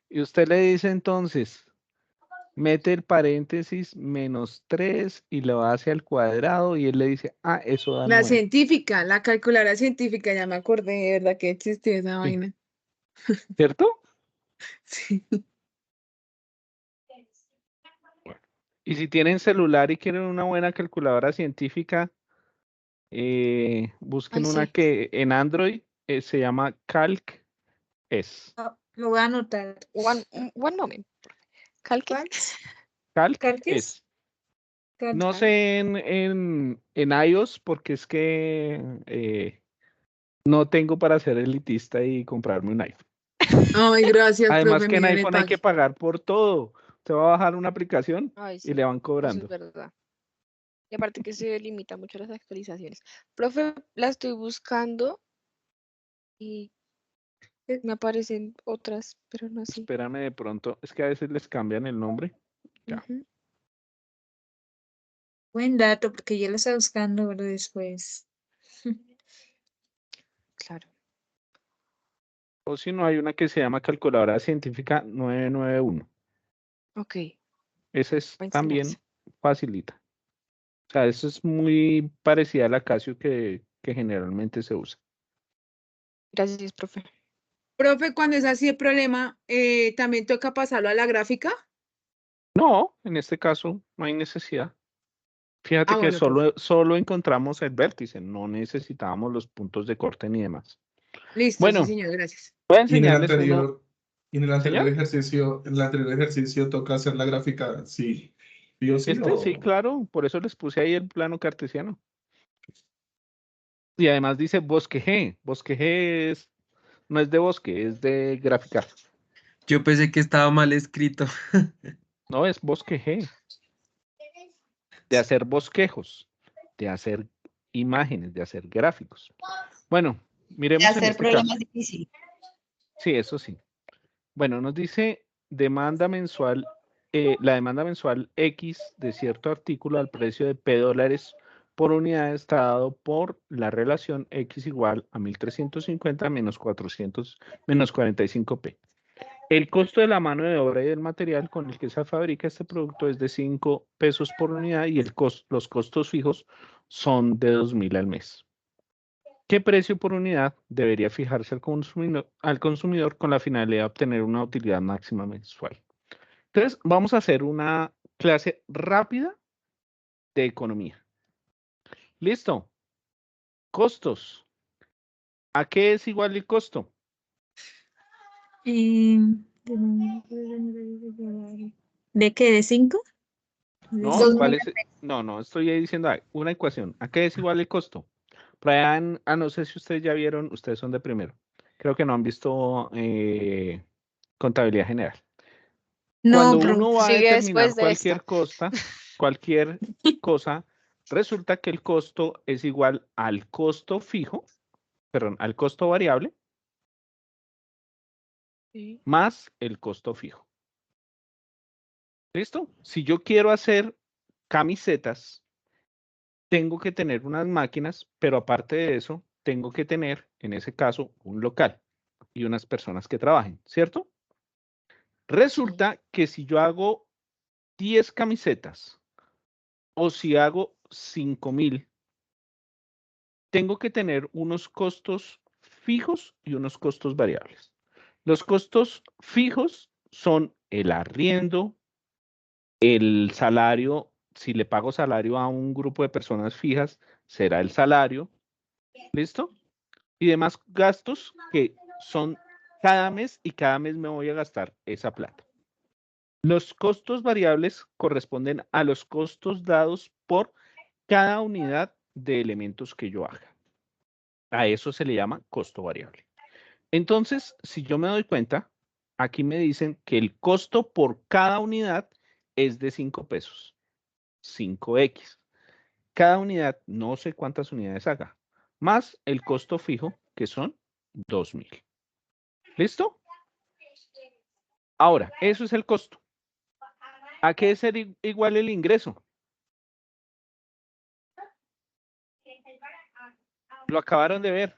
Y usted le dice entonces, mete el paréntesis -3 y lo hace al cuadrado y él le dice, ah, eso da
La
9.
científica, la calculadora científica, ya me acordé de verdad que existía esa
Sí.
vaina.
¿Cierto?
Sí.
Y si tienen celular y quieren una buena calculadora científica, busquen
Ay,
una
sí.
que en Android se llama Calc S.
Lo voy a anotar.
One moment. Calque.
¿Cuál?
Calc
¿Calques?
S. No sé en iOS porque es que no tengo para ser elitista y comprarme un iPhone.
Ay, gracias,
Además
profe,
que en
mire, le
iPhone hay que
pague.
pagar por todo. Usted va a bajar una aplicación
Ay,
y
sí,
le van
eso
cobrando.
es verdad. Y aparte que se limita mucho las actualizaciones. Profe, la estoy buscando y me aparecen otras, pero no así.
Espérame de pronto. Es que a veces les cambian el nombre. Ya.
Ujú.
Buen dato, porque yo lo estaba buscando, pero después.
Claro.
O si no, hay una que se llama calculadora científica 991.
Ok.
Esa es
Va a
también
instalarse.
facilita. O sea, eso es muy parecida a la Casio que generalmente se usa.
Gracias, profe.
Profe, cuando es así el problema, ¿también toca pasarlo a la gráfica?
No, en este caso no hay necesidad. Fíjate
Ah,
que
bueno, profe.
solo encontramos el vértice, no necesitábamos los puntos de corte ni demás.
Listo, sí,
Bueno,
señor, gracias.
voy a
Y en el
enseñarles uno.
anterior, y en el anterior
¿Señor?
ejercicio, toca hacer la gráfica, sí o sí,
Sí, claro, por eso les puse ahí el plano cartesiano. Y además dice bosque G. Bosque G no es de bosque, es de graficar.
Yo pensé que estaba mal escrito.
No, es bosque G. De hacer bosquejos, de hacer imágenes, de hacer gráficos. Bueno,
De
miremos en
hacer
este caso.
problemas difíciles.
Sí, eso sí. Bueno, nos dice demanda mensual, la demanda mensual X de cierto artículo al precio de P dólares por unidad está dado por la relación X igual a 1.350 menos 45P. El costo de la mano de obra y del material con el que se fabrica este producto es de 5 pesos por unidad y los costos fijos son de 2.000 al mes. ¿Qué precio por unidad debería fijarse al consumidor con la finalidad de obtener una utilidad máxima mensual? Entonces, vamos a hacer una clase rápida de economía. ¿Listo? Costos. ¿A qué es igual el costo?
¿De qué? ¿De 5?
No,
Dos
¿cuál
mil.
es? No, estoy ahí diciendo una ecuación. ¿A qué es igual el costo? Por allá no sé si ustedes ya vieron, ustedes son de primero. Creo que no han visto contabilidad general. Cuando
No,
uno va a
Sigue
determinar
después de esta.
cualquier cosa, resulta que el costo es igual al costo fijo, perdón, al costo variable
Sí.
más el costo fijo. ¿Listo? Si yo quiero hacer camisetas, tengo que tener unas máquinas, pero aparte de eso, tengo que tener, en ese caso, un local y unas personas que trabajen, ¿cierto? Resulta que si yo hago 10 camisetas o si hago 5,000, tengo que tener unos costos fijos y unos costos variables. Los costos fijos son el arriendo, el salario. Si le pago salario a un grupo de personas fijas, será el salario. ¿Listo? Y demás gastos que son cada mes y cada mes me voy a gastar esa plata. Los costos variables corresponden a los costos dados por cada unidad de elementos que yo haga. A eso se le llama costo variable. Entonces, si yo me doy cuenta, aquí me dicen que el costo por cada unidad es de 5 pesos. 5X. Cada unidad, no sé cuántas unidades haga, más el costo fijo, que son 2,000. ¿Listo? Ahora, eso es el costo. ¿A qué es igual el ingreso? Lo acabaron de ver.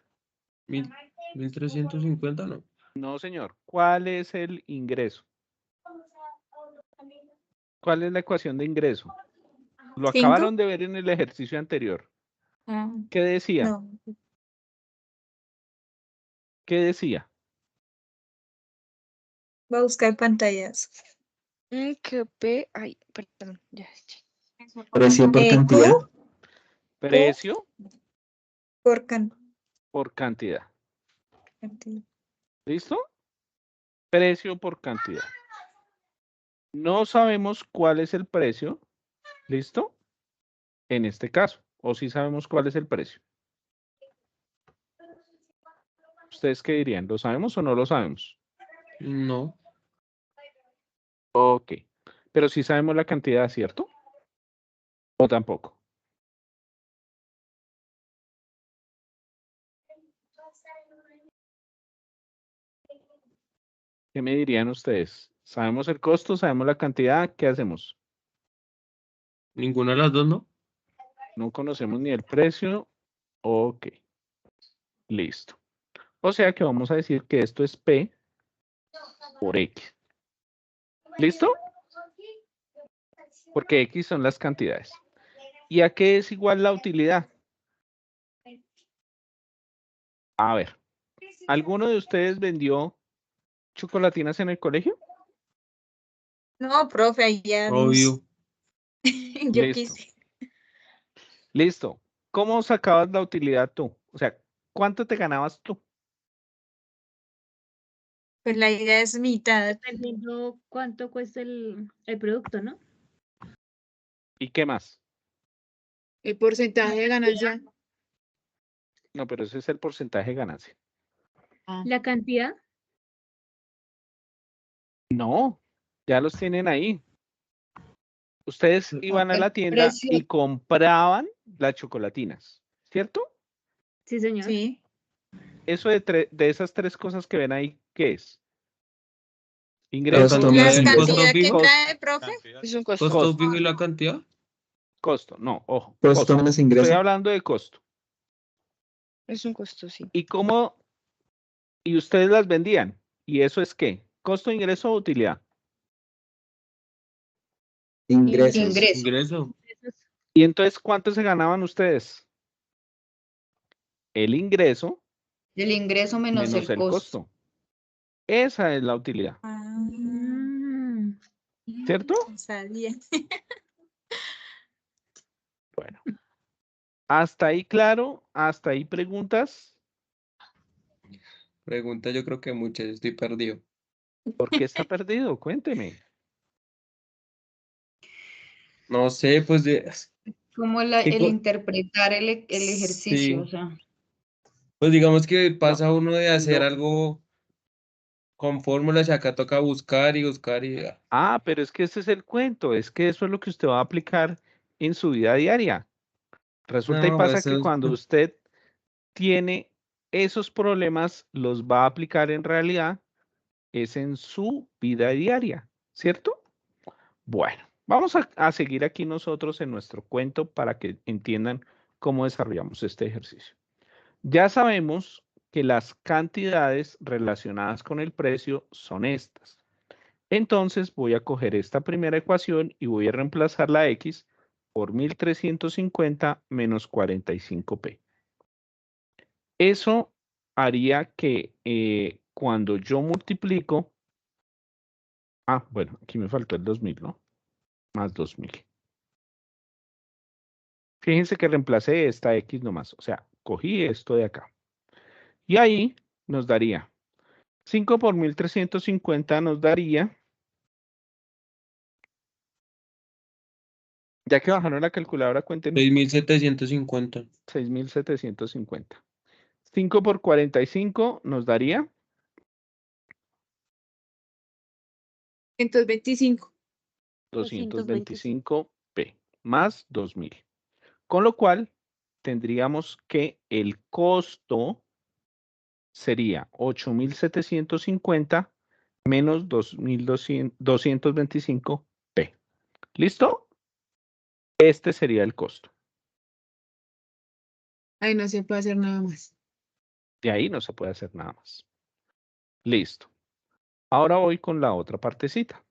1.350, ¿no?
No, señor. ¿Cuál es el ingreso? ¿Cuál es la ecuación de ingreso? Lo
5.
acabaron de ver en el ejercicio anterior. ¿Qué decía?
No.
¿Qué decía?
Voy a buscar pantallas.
Que P. Ay, perdón. Ya.
Precio por cantidad.
Q
Precio
por
por cantidad.
cantidad.
¿Listo? Precio por cantidad. No sabemos cuál es el precio. ¿Listo? En este caso. O sí sabemos cuál es el precio. ¿Ustedes qué dirían? ¿Lo sabemos o no lo sabemos?
No.
Ok. Pero sí sabemos la cantidad, ¿cierto? ¿O tampoco? ¿Qué me dirían ustedes? ¿Sabemos el costo? ¿Sabemos la cantidad? ¿Qué hacemos?
Ninguna de las dos, ¿no?
No conocemos ni el precio. Ok. Listo. O sea que vamos a decir que esto es P por X. ¿Listo? Porque X son las cantidades. ¿Y a qué es igual la utilidad? A ver, ¿alguno de ustedes vendió chocolatinas en el colegio?
No, profe, allá
Obvio.
yo
Listo.
quise.
Listo. ¿Cómo sacabas la utilidad tú? O sea, ¿cuánto te ganabas tú?
Pues la idea es mitad.
Dependiendo cuánto cuesta el producto, ¿no?
¿Y qué más?
El porcentaje de ganancia.
No, pero ese es el porcentaje de ganancia.
La cantidad.
No, ya los tienen ahí. Ustedes iban a
El
la tienda
precio.
y compraban las chocolatinas, ¿cierto?
Sí, señor.
Sí.
Eso de esas tres cosas que ven ahí, ¿qué es? Ingreso,
Costo
¿La
más ingreso.
cantidad que
fijo.
trae, profe?
Es un costo.
¿Costo fijo y la cantidad?
costo, no, ojo,
Costo
costo.
menos
Estoy
ingreso.
hablando de costo.
Es un costo, sí.
¿Y cómo? Y ustedes las vendían. ¿Y eso es qué? ¿Costo, ingreso o utilidad?
Ingresos.
Ingreso.
Ingreso.
¿Y entonces cuánto se ganaban ustedes? El ingreso
El ingreso menos
menos
el
el
costo.
costo. Esa es la utilidad.
Mm.
¿Cierto?
Sabía.
Bueno. ¿Hasta ahí claro? ¿Hasta ahí preguntas?
Pregunta, yo creo que muchas, estoy perdido.
¿Por qué está perdido? Cuénteme.
No sé, pues
Como
es que
el interpretar el ejercicio, o
sí,
sea.
pues digamos que
No,
pasa uno de hacer
no.
algo con fórmulas y acá toca buscar y buscar y
Pero es que ese es el cuento, es que eso es lo que usted va a aplicar en su vida diaria. Resulta y
no,
pasa que
eso
cuando usted tiene esos problemas, los va a aplicar en realidad, es en su vida diaria, ¿cierto? Bueno, vamos a seguir aquí nosotros en nuestro cuento para que entiendan cómo desarrollamos este ejercicio. Ya sabemos que las cantidades relacionadas con el precio son estas. Entonces voy a coger esta primera ecuación y voy a reemplazar la X por 1350 menos 45P. Eso haría que cuando yo multiplico, bueno, aquí me faltó el 2000, ¿no? Más 2000. Fíjense que reemplacé esta X nomás, o sea, cogí esto de acá. Y ahí nos daría 5 por 1350 nos daría, ya que bajaron la calculadora, cuéntenos,
6750.
6750. 5 por 45 nos daría
125.
225P más 2000. Con lo cual tendríamos que el costo sería 8750 menos 2225P. ¿Listo? Este sería el costo.
Ahí no se puede hacer nada más.
De ahí no se puede hacer nada más. Listo. Ahora voy con la otra partecita.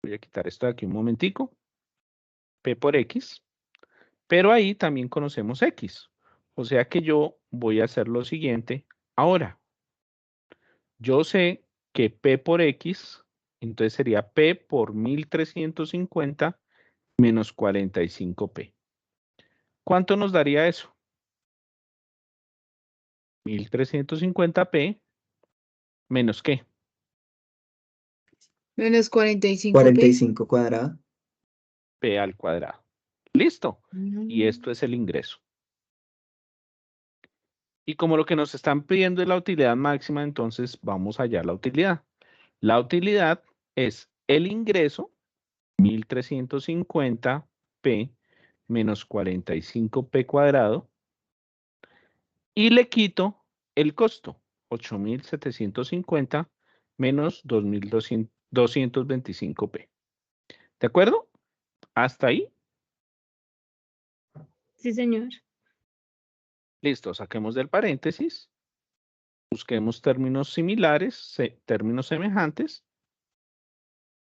Voy a quitar esto de aquí un momentico. P por X. Pero ahí también conocemos X. O sea que yo voy a hacer lo siguiente. Ahora, yo sé que P por X, entonces sería P por 1350 menos 45P. ¿Cuánto nos daría eso? 1350P menos ¿qué?
Menos 45P.
45 cuadrado.
P al cuadrado. ¿Listo? Y
Mm.
esto es el ingreso. Y como lo que nos están pidiendo es la utilidad máxima, entonces vamos a hallar la utilidad. La utilidad es el ingreso, 1350P menos 45P cuadrado, y le quito el costo, 8750 menos 2225P. ¿De acuerdo? ¿Hasta ahí?
Sí, señor.
Listo, saquemos del paréntesis. Busquemos términos similares, términos semejantes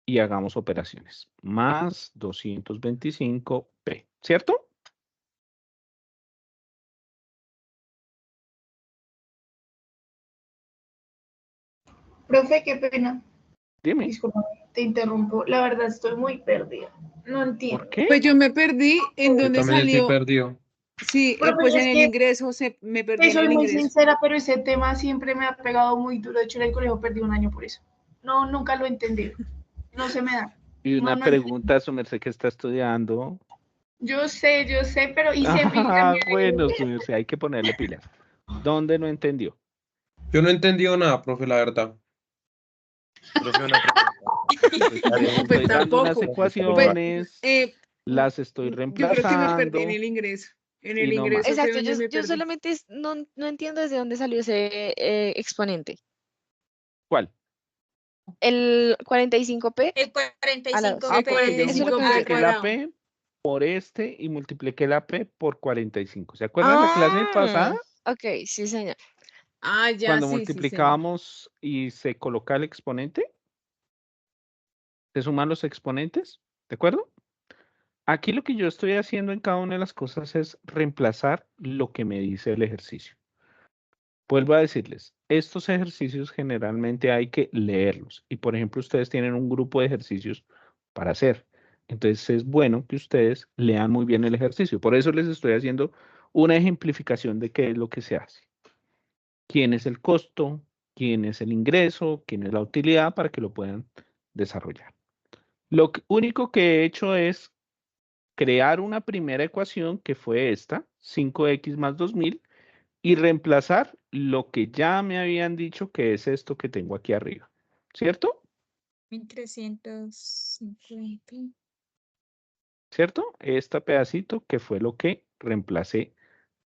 y hagamos operaciones. Más 225P, ¿cierto?
Profe, qué pena.
Dime,
Disculpa, te interrumpo. La verdad estoy muy perdida. No entiendo.
¿por qué?
Pues yo me perdí en
Yo
donde
también estoy
salió.
perdido.
Sí,
Profe,
pues en
es
el
que
ingreso, me perdí
te
en
soy
el
muy
ingreso.
sincera, pero ese tema siempre me ha pegado muy duro. De hecho, en el colegio perdí un año por eso. No, nunca lo he entendido. No se me da.
Y
No,
una
no.
pregunta, su merced, que está estudiando.
Yo sé, pero hice mi cambio.
Bueno, su merced, hay que ponerle pilas. ¿Dónde no entendió?
Yo no he entendido nada, profe, la verdad.
Profe, una pregunta.
Les
No, pues
estoy dando unas
tampoco. Pues,
ecuaciones, las estoy
yo creo que me perdí en
reemplazando
el ingreso. En el
y no
ingreso
más.
fue
Exacto,
donde me
yo
perdí.
solamente no entiendo desde dónde salió ese exponente.
¿Cuál?
El 45P
El
a la 2.
45P
Porque yo
Eso es lo que no
al
multipliqué
entiendo.
la
cuadrado.
P por este y multipliqué la P por 45. ¿Se acuerdan la clase pasada?
Ok, sí, señor.
Ah, ya,
Cuando
sí, señor.
multiplicábamos y se coloca el exponente, se suman los exponentes, ¿de acuerdo? Aquí lo que yo estoy haciendo en cada una de las cosas es reemplazar lo que me dice el ejercicio. Vuelvo a decirles, estos ejercicios generalmente hay que leerlos. Y por ejemplo, ustedes tienen un grupo de ejercicios para hacer. Entonces es bueno que ustedes lean muy bien el ejercicio. Por eso les estoy haciendo una ejemplificación de qué es lo que se hace. ¿Quién es el costo? ¿Quién es el ingreso? ¿Quién es la utilidad? Para que lo puedan desarrollar. Lo único que he hecho es crear una primera ecuación que fue esta, 5x más 2000, y reemplazar lo que ya me habían dicho que es esto que tengo aquí arriba, ¿cierto?
1350.
¿Cierto? Este pedacito que fue lo que reemplacé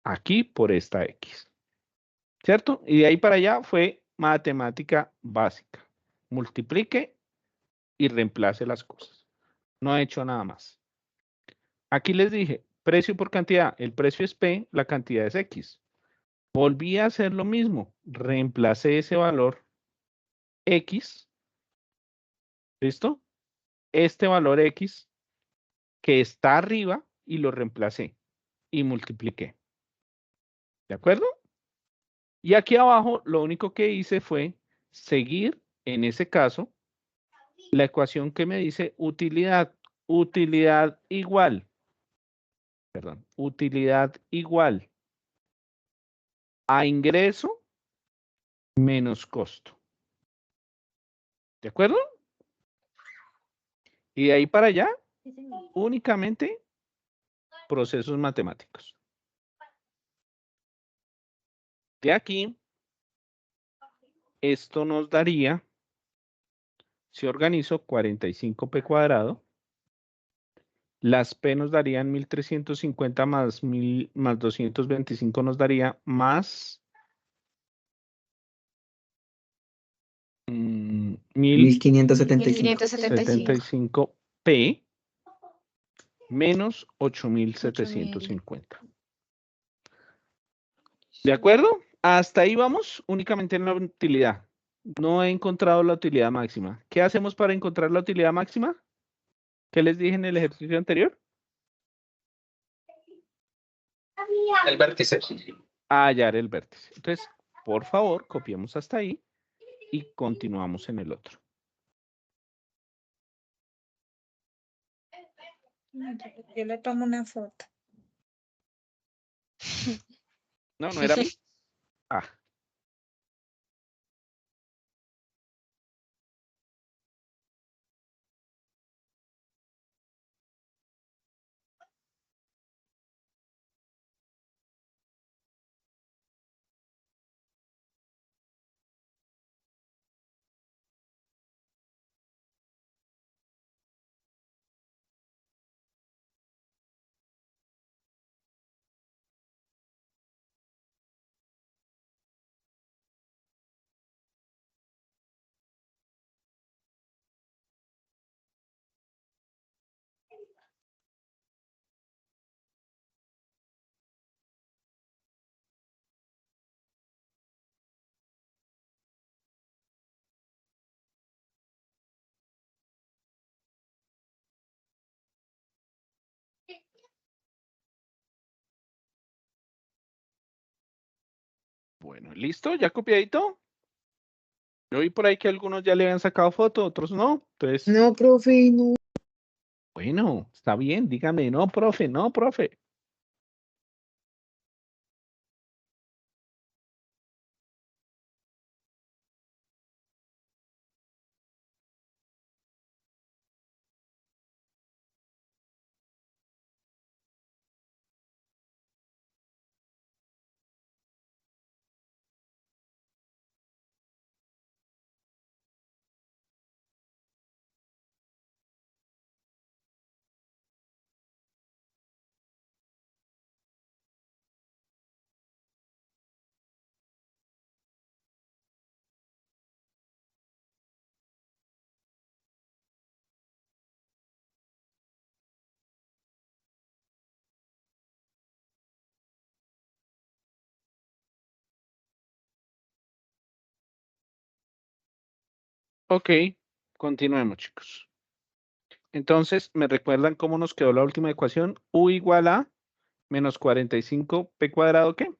aquí por esta X, ¿cierto? Y de ahí para allá fue matemática básica. Multiplique y reemplace las cosas. No he hecho nada más. Aquí les dije, precio por cantidad. El precio es P, la cantidad es X. Volví a hacer lo mismo. Reemplacé ese valor X. ¿Listo? Este valor X que está arriba y lo reemplacé y multipliqué. ¿De acuerdo? Y aquí abajo lo único que hice fue seguir, en ese caso, la ecuación que me dice utilidad. Utilidad igual. Perdón. Utilidad igual a ingreso menos costo. ¿De acuerdo? Y de ahí para allá, únicamente procesos matemáticos. De aquí, esto nos daría, si organizo 45p cuadrado, las p nos darían 1350 más 225 nos daría más
1575.
1575p menos 8750. ¿De acuerdo? Hasta ahí vamos, únicamente en la utilidad. No he encontrado la utilidad máxima. ¿Qué hacemos para encontrar la utilidad máxima? ¿Qué les dije en el ejercicio anterior?
El vértice.
Hallar el vértice. Entonces, por favor, copiamos hasta ahí y continuamos en el otro.
Yo le tomo una foto.
No, no era mí. Ah. Bueno, ¿listo? ¿Ya copiadito? Yo vi por ahí que algunos ya le habían sacado foto, otros no. Entonces,
No, profe, no.
bueno, está bien, dígame, no, profe, no, profe. Ok, continuemos, chicos. Entonces, ¿me recuerdan cómo nos quedó la última ecuación? U igual a menos 45p cuadrado, ¿qué?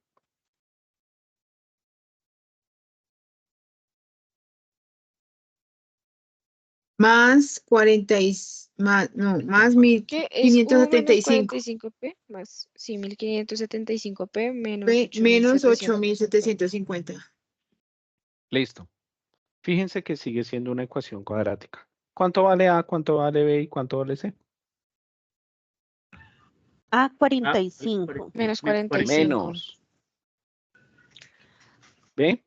más 40 más, no, más
¿Qué es U menos
1575
45p más, sí, 1575p menos
P menos
8750?
8750.
Listo. Fíjense que sigue siendo una ecuación cuadrática. ¿Cuánto vale A, cuánto vale B y cuánto vale C?
A 45.
Menos 45.
Menos. B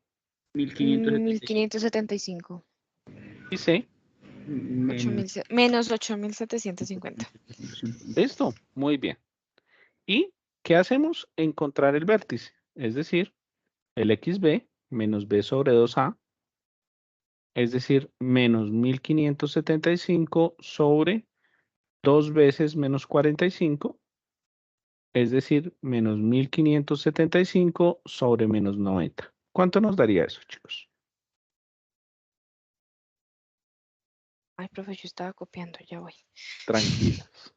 1575.
y C.
Menos 8750.
Listo. Muy bien. ¿Y qué hacemos? Encontrar el vértice. Es decir, el XB menos B sobre 2A. Es decir, menos 1575 sobre 2 veces menos 45. Es decir, menos 1575 sobre menos 90. ¿Cuánto nos daría eso, chicos?
Ay, profe, yo estaba copiando, ya voy.
Tranquilas.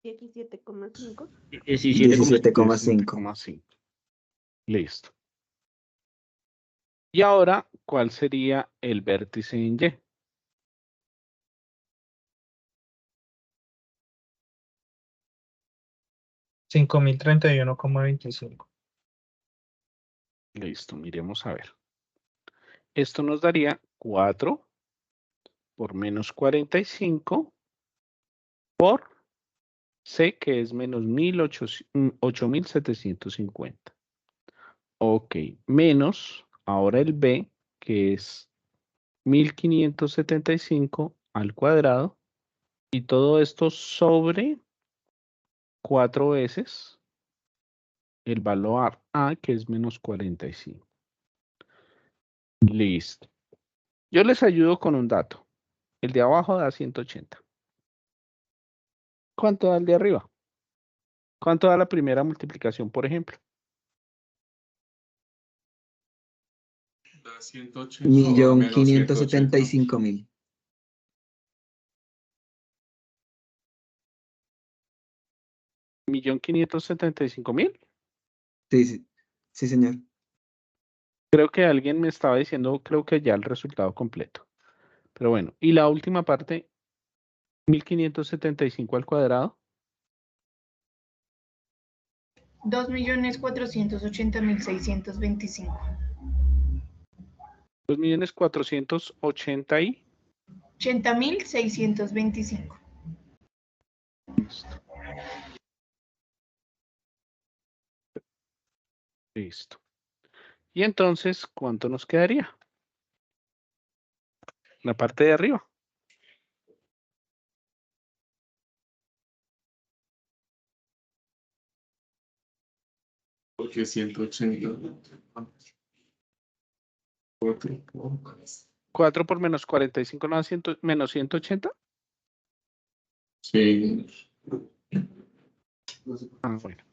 ¿17,5?
17,5.
17,5. Listo. Y ahora, ¿cuál sería el vértice en Y?
$5,031,25.
Listo, miremos a ver. Esto nos daría 4 por menos 45 por C, que es menos 8.750. Ok, menos ahora el B, que es 1575 al cuadrado, y todo esto sobre 4 veces el valor A, que es menos 45. Listo. Yo les ayudo con un dato. El de abajo da 180. ¿Cuánto da el de arriba? ¿Cuánto da la primera multiplicación, por ejemplo?
Da 180 o menos 180.
1.575.000.
¿1.575.000?
Sí, sí, sí, señor.
Creo que alguien me estaba diciendo, creo que ya el resultado completo. Pero bueno, y la última parte, 1575 al cuadrado.
2.480.625.
2.480.000 y
80.625.
listo. Listo. Y entonces, ¿cuánto nos quedaría? La parte de arriba.
Porque 180.
4 por menos 45 no da menos 180.
Sí.
Ah, bueno.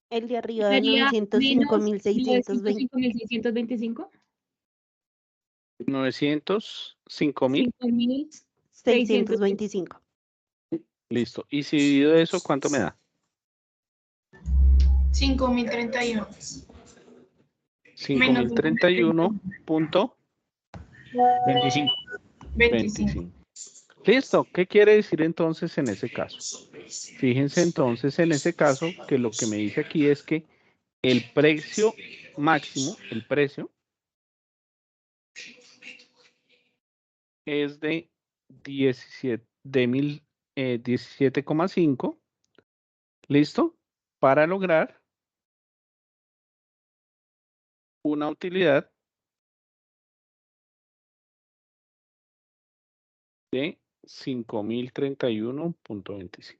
El de arriba de
Sería menos
905.620.
905.625.
905.000.
5.625.
625.
Listo. Y si divido eso, ¿cuánto me da?
5.031.
5.031.25.
25.
Listo. ¿Qué quiere decir entonces en ese caso? Fíjense entonces en ese caso que lo que me dice aquí es que el precio máximo, el precio, es de 17,5. ¿Listo? Para lograr una utilidad de 5.031.25.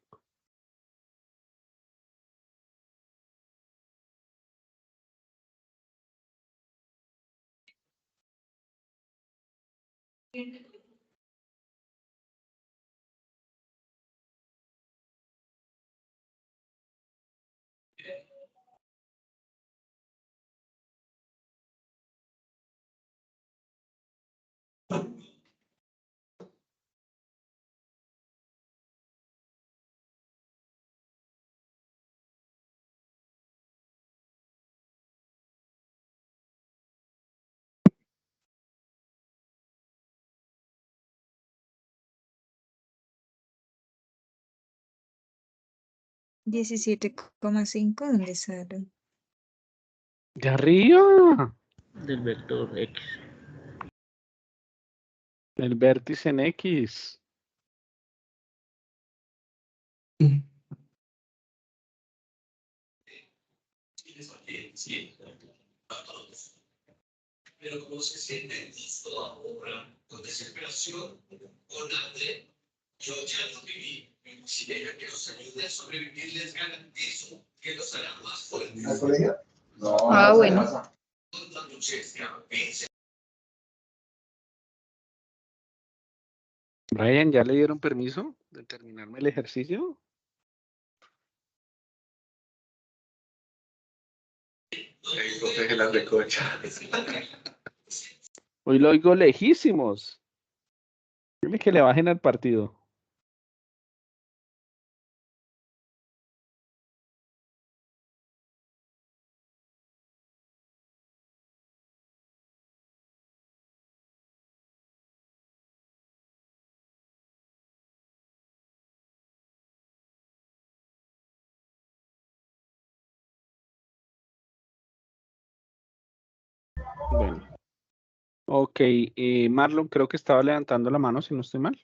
17,5, ¿dónde sale?
De arriba.
Del vector X.
El vértice en X.
Pero como se siente toda obra con desesperación, con hambre, yo ya lo viví. Si ella que los ayude a sobrevivir, les garantizo que los hará más fuertes. ¿Al colegio? No.
Ah, bueno.
Brian, ¿ya le dieron permiso de terminarme el ejercicio?
Protege las de cocha.
Hoy lo oigo lejísimos. Dile que le bajen al partido. Bueno. Ok, Marlon, creo que estaba levantando la mano, si no estoy mal.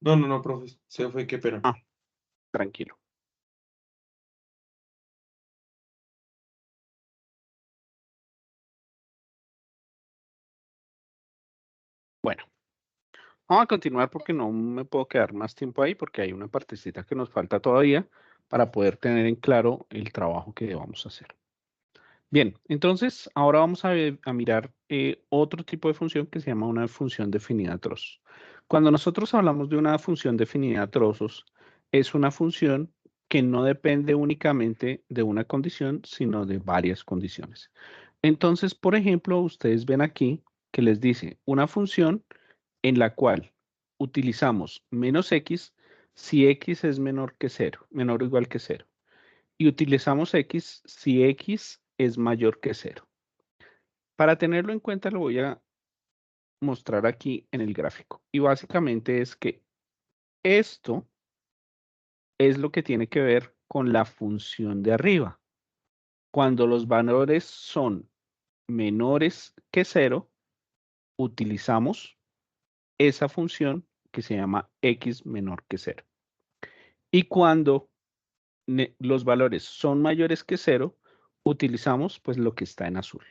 No, profe. Se fue, qué pena.
Ah, tranquilo. Bueno, vamos a continuar porque no me puedo quedar más tiempo ahí porque hay una partecita que nos falta todavía para poder tener en claro el trabajo que vamos a hacer. Bien, entonces ahora vamos a mirar otro tipo de función que se llama una función definida a trozos. Cuando nosotros hablamos de una función definida a trozos, es una función que no depende únicamente de una condición, sino de varias condiciones. Entonces, por ejemplo, ustedes ven aquí que les dice una función en la cual utilizamos menos x si x es menor que 0, menor o igual que 0. Y utilizamos x si x es mayor que 0. Para tenerlo en cuenta lo voy a mostrar aquí en el gráfico. Y básicamente es que esto es lo que tiene que ver con la función de arriba. Cuando los valores son menores que 0, utilizamos esa función que se llama x menor que 0. Y cuando los valores son mayores que 0, utilizamos pues lo que está en azul.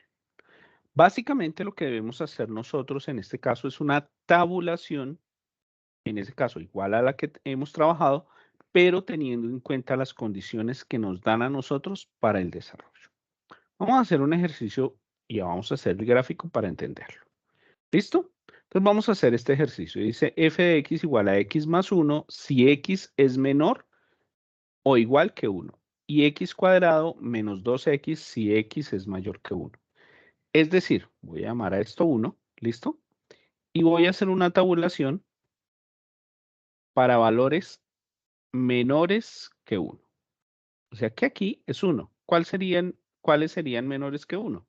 Básicamente lo que debemos hacer nosotros en este caso es una tabulación, en ese caso igual a la que hemos trabajado, pero teniendo en cuenta las condiciones que nos dan a nosotros para el desarrollo. Vamos a hacer un ejercicio y vamos a hacer el gráfico para entenderlo. ¿Listo? Entonces vamos a hacer este ejercicio. Dice f de x igual a x más 1 si x es menor o igual que 1. Y x cuadrado menos 2x si x es mayor que 1. Es decir, voy a llamar a esto 1, ¿listo? Y voy a hacer una tabulación para valores menores que 1. O sea que aquí es 1. ¿Cuáles serían menores que 1?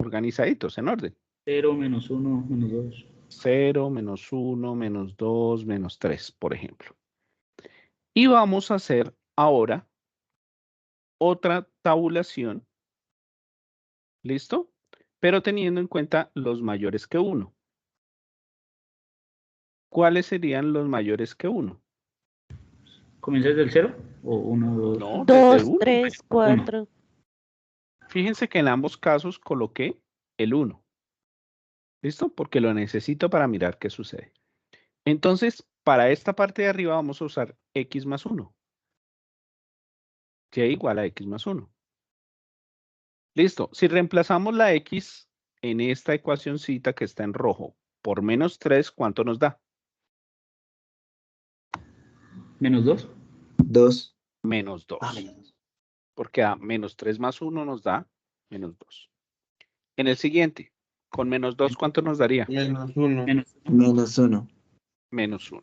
Organizaditos, en orden.
0, menos 1, menos 2.
0, menos 1, menos 2, menos 3, por ejemplo. Y vamos a hacer ahora otra tabulación, ¿listo? Pero teniendo en cuenta los mayores que 1. ¿Cuáles serían los mayores que 1?
¿Comienza desde el 0 o 1, 2?
No, desde el
2,
1.
3, 4.
Fíjense que en ambos casos coloqué el 1. ¿Listo? Porque lo necesito para mirar qué sucede. Entonces, para esta parte de arriba vamos a usar x más 1. Que igual a x más 1. Listo. Si reemplazamos la x en esta ecuacioncita que está en rojo por menos 3, ¿cuánto nos da?
¿Menos 2?
2.
Menos 2. Porque a menos 3 más 1 nos da menos 2. En el siguiente, con menos 2, ¿cuánto nos daría?
Menos 1.
Menos 1.
Menos 1.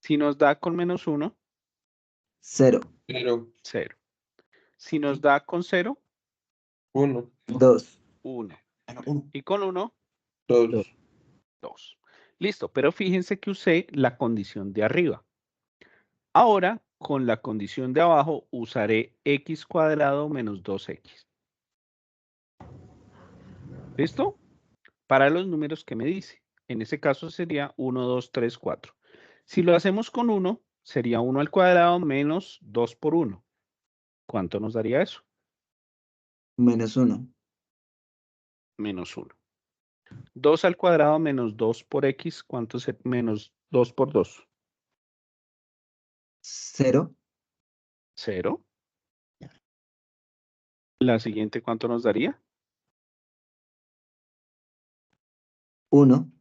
Si nos da con menos 1,
0.
0. Si nos da con 0,
1.
2.
1. Y con 1,
2.
2. Listo, pero fíjense que usé la condición de arriba. Ahora con la condición de abajo usaré x cuadrado menos 2x. ¿Listo? Para los números que me dice. En ese caso sería 1, 2, 3, 4. Si lo hacemos con 1, sería 1 al cuadrado menos 2 por 1. ¿Cuánto nos daría eso?
Menos 1.
Menos 1. 2 al cuadrado menos 2 por x, ¿cuánto es menos 2 por 2?
0.
0. La siguiente, ¿cuánto nos daría?
1.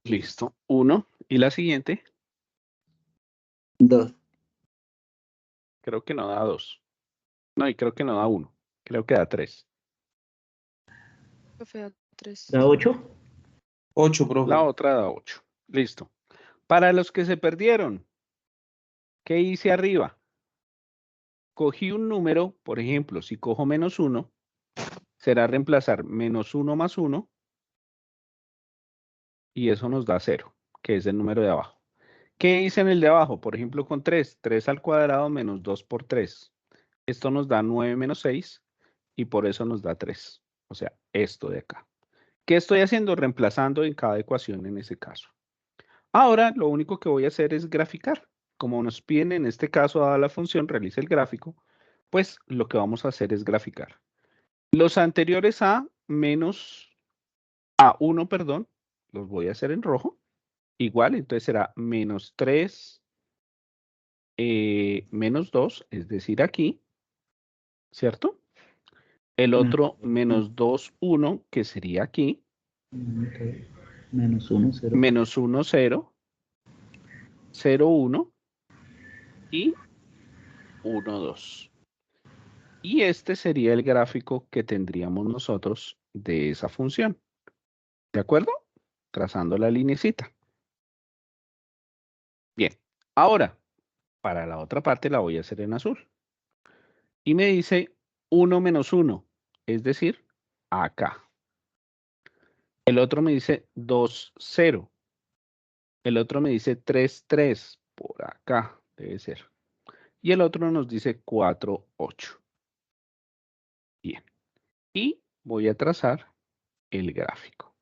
Listo, 1. ¿Y la siguiente?
2.
Creo que no da 2. No, y creo que no da 1. Creo que da 3.
Profe, da 3.
¿Da 8?
8, profe.
La otra da 8. Listo. Para los que se perdieron, ¿qué hice arriba? Cogí un número, por ejemplo, si cojo menos 1, será reemplazar menos 1 más 1 y eso nos da 0, que es el número de abajo. ¿Qué hice en el de abajo? Por ejemplo, con 3. 3 al cuadrado menos 2 por 3. Esto nos da 9 menos 6 y por eso nos da 3. O sea, esto de acá. ¿Qué estoy haciendo? Reemplazando en cada ecuación en ese caso. Ahora, lo único que voy a hacer es graficar. Como nos piden en este caso, dada la función, realice el gráfico, pues lo que vamos a hacer es graficar. Los anteriores a menos A1, perdón, los voy a hacer en rojo. Igual, entonces será menos 3, menos 2, es decir, aquí, ¿cierto? El otro menos 2, 1, que sería aquí.
Menos 1, 0.
Menos 1, 0. 0, 1. Y 1, 2. Y este sería el gráfico que tendríamos nosotros de esa función. ¿De acuerdo? Trazando la linecita. Bien. Ahora, para la otra parte la voy a hacer en azul. Y me dice 1 menos 1, es decir, acá. El otro me dice 2, 0. El otro me dice 3, 3, por acá debe ser. Y el otro nos dice 4, 8. Bien. Y voy a trazar el gráfico.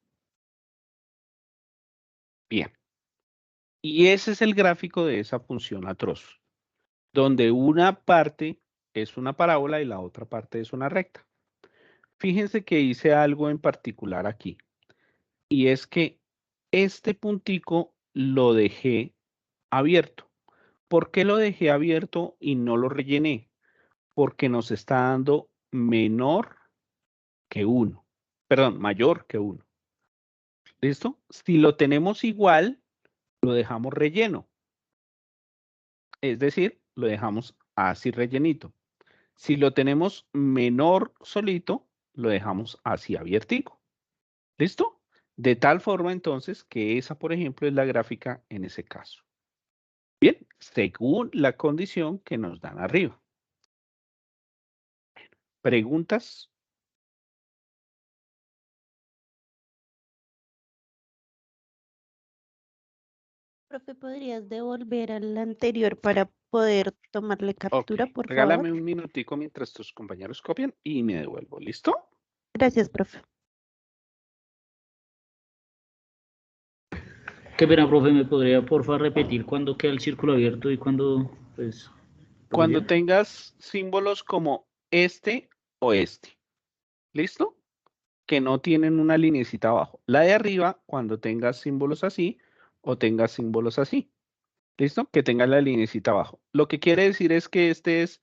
Bien. Y ese es el gráfico de esa función atroz, donde una parte es una parábola y la otra parte es una recta. Fíjense que hice algo en particular aquí. Y es que este puntico lo dejé abierto. ¿Por qué lo dejé abierto y no lo rellené? Porque nos está dando menor que 1. Perdón, mayor que 1. ¿Listo? Si lo tenemos igual, lo dejamos relleno. Es decir, lo dejamos así rellenito. Si lo tenemos menor solito, lo dejamos así abiertico. ¿Listo? De tal forma entonces que esa, por ejemplo, es la gráfica en ese caso. Bien, según la condición que nos dan arriba. ¿Preguntas?
Profe, ¿podrías devolver al anterior para poder tomarle captura, por
Regálame
favor?
un minutico mientras tus compañeros copian y me devuelvo. ¿Listo?
Gracias, profe.
Qué pena, profe, ¿me podría, porfa, repetir cuándo queda el círculo abierto y cuándo, pues...
Cuando tengas símbolos como este o este. ¿Listo? Que no tienen una linecita abajo. La de arriba, cuando tengas símbolos así o tengas símbolos así. ¿Listo? Que tenga la linecita abajo. Lo que quiere decir es que este es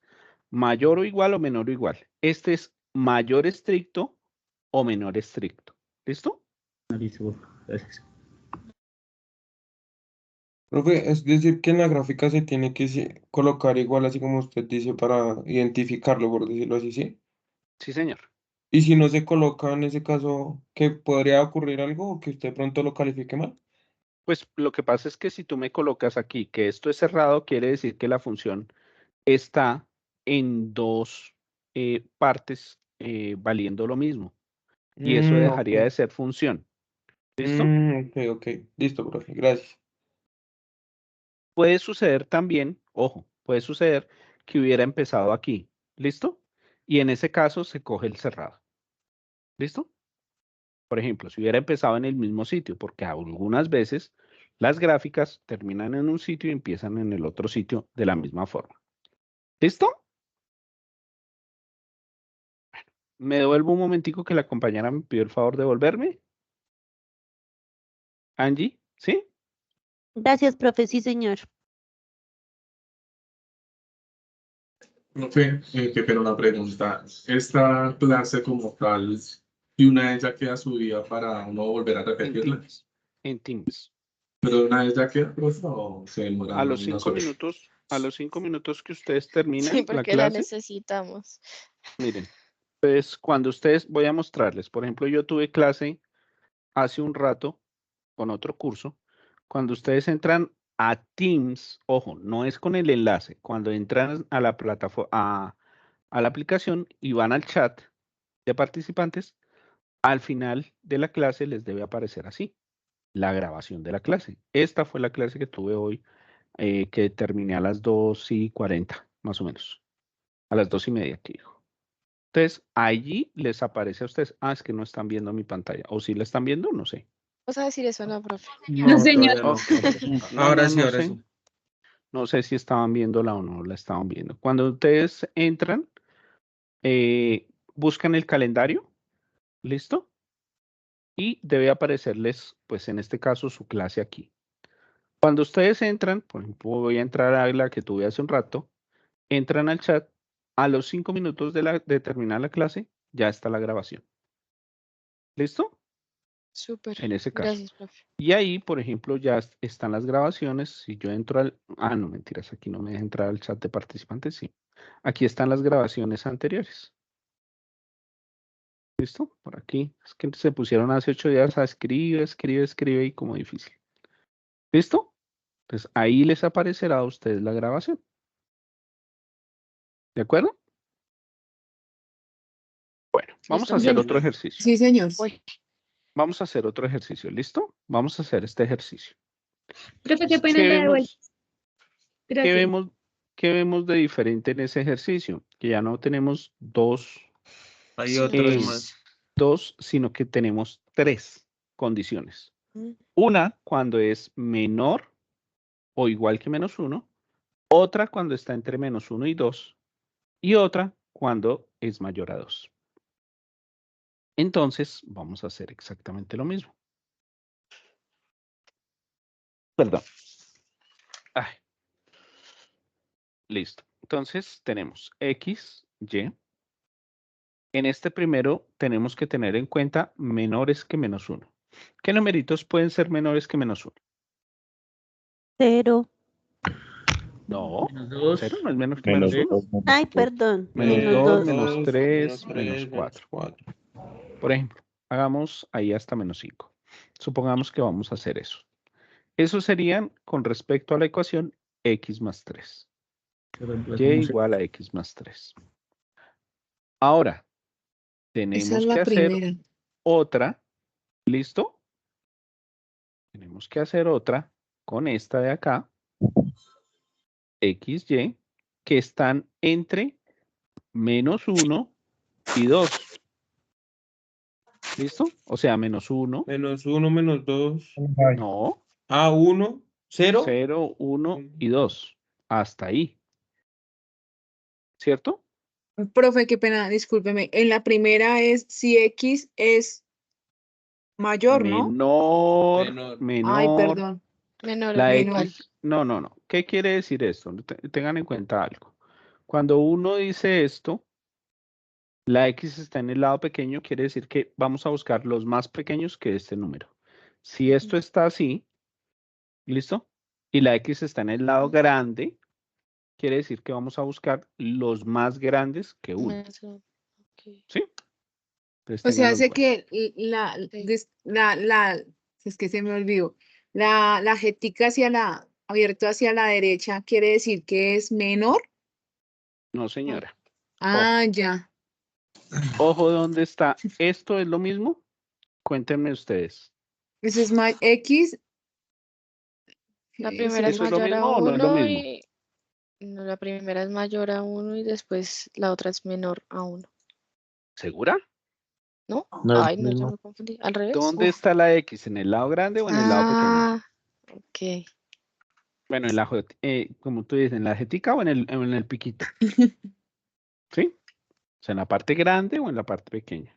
mayor o igual o menor o igual. Este es mayor estricto o menor estricto. ¿Listo?
Listo, gracias.
Profe, es decir que en la gráfica se tiene que colocar igual, así como usted dice, para identificarlo, por decirlo así, ¿sí?
Sí, señor.
Y si no se coloca en ese caso, ¿qué podría ocurrir algo o que usted pronto lo califique mal?
Pues lo que pasa es que si tú me colocas aquí que esto es cerrado, quiere decir que la función está en dos partes valiendo lo mismo. Y eso dejaría de
Ok.
ser función. ¿Listo?
Ok. Listo, profe. Gracias.
Puede suceder también, ojo, Puede suceder que hubiera empezado aquí. ¿Listo? Y en ese caso se coge el cerrado. ¿Listo? Por ejemplo, si hubiera empezado en el mismo sitio, porque algunas veces las gráficas terminan en un sitio y empiezan en el otro sitio de la misma forma. ¿Listo? Me devuelvo un momentico que la compañera me pidió el favor de devolverme. Angie, ¿sí?
Gracias, profe, sí, señor.
Profe, qué pena una pregunta. Esta clase como tal, y una vez ya queda subida para no volver a repetirla,
En Teams.
pero una vez ya queda, profe, o se demora
A los
unas
5
horas.
minutos, a los 5 minutos que ustedes terminan
Sí,
la
porque la
clase,
necesitamos.
miren, pues cuando ustedes, voy a mostrarles, por ejemplo, yo tuve clase hace un rato con otro curso. Cuando ustedes entran a Teams, ojo, no es con el enlace, cuando entran a la plataforma, a la aplicación y van al chat de participantes, al final de la clase les debe aparecer así, la grabación de la clase. Esta fue la clase que tuve hoy, que terminé a las 2:40, más o menos, a las 2:30, que dijo. Entonces, allí les aparece a ustedes, es que no están viendo mi pantalla, o si la están viendo, no sé.
¿Vas a decir eso, no, profe?
No,
señor.
todavía no.
No,
Ahora
no,
sí,
no
ahora
sé.
sí.
No sé si estaban viéndola o no la estaban viendo. Cuando ustedes entran, buscan el calendario, ¿listo? Y debe aparecerles, pues en este caso, su clase aquí. Cuando ustedes entran, por ejemplo, voy a entrar a la que tuve hace un rato, entran al chat, a los 5 minutos de terminar la clase, ya está la grabación. ¿Listo?
Súper.
En ese caso.
Gracias, profe.
Y ahí, por ejemplo, ya están las grabaciones. Si yo entro al... no, mentiras, aquí no me deja entrar al chat de participantes, sí. Aquí están las grabaciones anteriores. ¿Listo? Por aquí. Es que se pusieron hace 8 días a escribe y como difícil. ¿Listo? Entonces ahí les aparecerá a ustedes la grabación. ¿De acuerdo? Bueno, vamos a hacer otro ejercicio.
Sí, señor.
Vamos a hacer otro ejercicio. ¿Listo? Vamos a hacer este ejercicio.
Profe, qué pena
¿Qué
la devuelvo.
vemos?
Gracias.
¿Qué vemos de diferente en ese ejercicio? Que ya no tenemos dos,
Hay otros más.
sino que tenemos 3 condiciones. Una cuando es menor o igual que -1, otra cuando está entre -1 y 2, y otra cuando es mayor a 2. Entonces, vamos a hacer exactamente lo mismo. Perdón. Listo. Entonces, tenemos X, Y. En este primero tenemos que tener en cuenta menores que -1. ¿Qué numeritos pueden ser menores que -1?
0.
No,
-2.
0 no es menos que -1.
Ay, perdón.
-2,
-2.
-3,
-3,
-4. Por ejemplo, hagamos ahí hasta -5. Supongamos que vamos a hacer eso. Eso serían con respecto a la ecuación x más 3. Y igual a x más 3. Ahora,
Esa es
tenemos
la
que hacer
primera.
otra. ¿Listo? Tenemos que hacer otra con esta de acá, x, y, que están entre -1 y 2. ¿Listo? O sea, -1.
-1, -2.
No.
1, 0.
0, 1 y 2. Hasta ahí. ¿Cierto?
Profe, qué pena, discúlpeme. En la primera es si X es mayor, ¿no?
Menor.
Ay, perdón.
Menor o
La
igual.
X. No. ¿Qué quiere decir esto? Tengan en cuenta algo. Cuando uno dice esto, la X está en el lado pequeño, quiere decir que vamos a buscar los más pequeños que este número. Si esto está así, ¿listo? Y la X está en el lado grande, quiere decir que vamos a buscar los más grandes que 1. ¿Sí? Entonces,
O sea,
ténganlo en
hace
cuenta.
que es que se me olvidó. La jetica abierto hacia la derecha quiere decir que es menor.
No, señora.
Ah, ya.
Ojo, ¿dónde está? ¿Esto es lo mismo? Cuéntenme ustedes.
Eso es más X.
La primera es
¿Eso es lo
mayor a
mismo o no es lo
1
mismo?
y No, la primera es mayor a 1 y después la otra es menor a 1.
¿Segura?
¿No?
No es
Ay,
lo
no, ya
mismo.
me confundí. ¿Al revés?
¿Dónde está la X? ¿En el lado grande o en el lado pequeño?
Ah, ok.
Bueno, como tú dices, ¿en la jetica o en el piquito? ¿Sí? O sea, ¿en la parte grande o en la parte pequeña?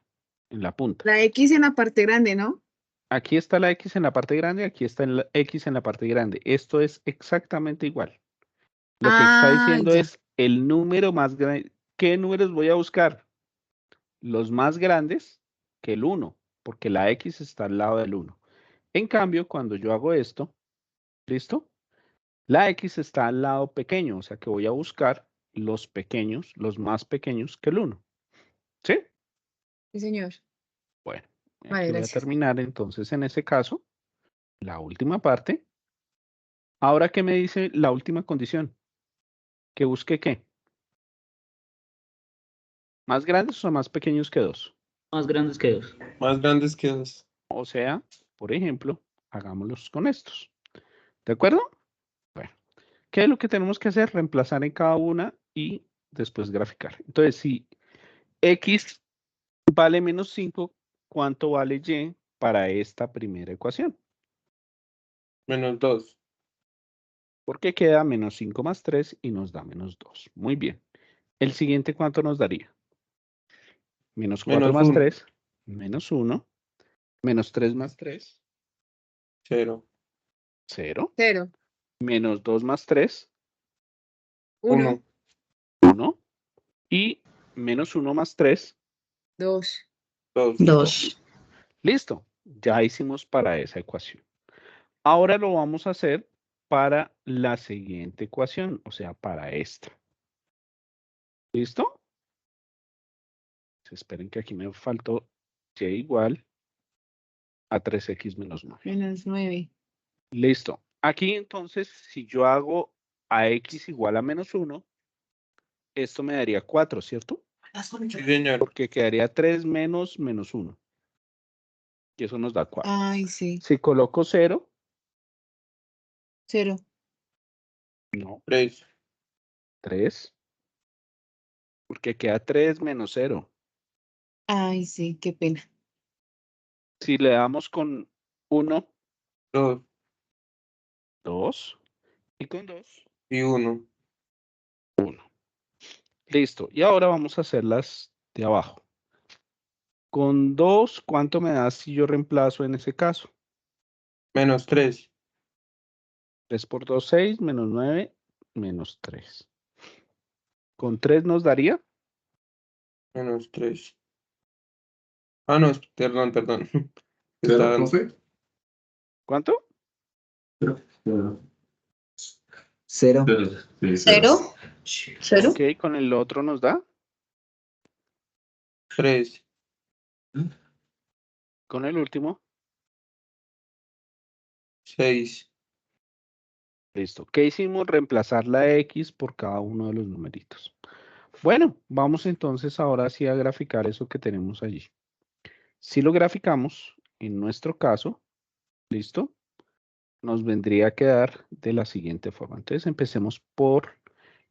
En la punta.
La X en la parte grande, ¿no?
Aquí está la X en la parte grande, aquí está la X en la parte grande. Esto es exactamente igual. Lo que está
Ah,
diciendo
ya.
es el número más grande. ¿Qué números voy a buscar? Los más grandes que el 1, porque la X está al lado del 1. En cambio, cuando yo hago esto, ¿listo? La X está al lado pequeño, o sea que voy a buscar los pequeños, los más pequeños que el 1. ¿Sí?
Sí, señor.
Bueno,
Vale,
aquí voy a
gracias.
terminar entonces en ese caso, la última parte. Ahora, ¿qué me dice la última condición? ¿Que busque qué? ¿Más grandes o más pequeños que 2?
Más grandes que 2.
Más grandes que 2.
O sea, por ejemplo, hagámoslos con estos. ¿De acuerdo? Bueno, ¿qué es lo que tenemos que hacer? Reemplazar en cada una y después graficar. Entonces, si X vale menos 5, ¿cuánto vale Y para esta primera ecuación?
Menos 2.
Porque queda menos 5 más 3 y nos da menos 2. Muy bien. El siguiente, ¿cuánto nos daría? Menos 4
Menos
más
1.
3, menos 1. Menos 3 más 3,
0.
0.
0.
Menos 2 más 3,
1.
1. Y menos 1 más 3,
2.
2.
2.
listo. Ya hicimos para esa ecuación. Ahora lo vamos a hacer para la siguiente ecuación, o sea, para esta. ¿Listo? Esperen que aquí me faltó y igual a 3x menos 9.
Menos 9.
Listo. Aquí entonces, si yo hago a x igual a menos 1, esto me daría 4, ¿cierto?
Sí, señor.
Porque quedaría 3 menos menos 1. Y eso nos da 4.
Ay, sí.
Si coloco 0,
0.
no,
3.
3. Porque queda 3 menos 0.
Ay, sí, qué pena.
Si le damos con 1,
2.
2. Y con 2,
Y 1.
1. Listo. Y ahora vamos a hacer las de abajo. Con 2, ¿cuánto me da si yo reemplazo en ese caso?
Menos 3.
3 por 2, 6, menos 9, menos 3. ¿Con 3 nos daría?
Menos 3. Ah, no, perdón.
¿Cero,
Está
profe?
¿Cuánto?
0.
Sí,
0. 0.
Ok, con el otro nos da.
3.
Con el último.
6.
Listo. ¿Qué hicimos? Reemplazar la X por cada uno de los numeritos. Bueno, vamos entonces ahora sí a graficar eso que tenemos allí. Si lo graficamos, en nuestro caso, ¿listo? Nos vendría a quedar de la siguiente forma. Entonces empecemos por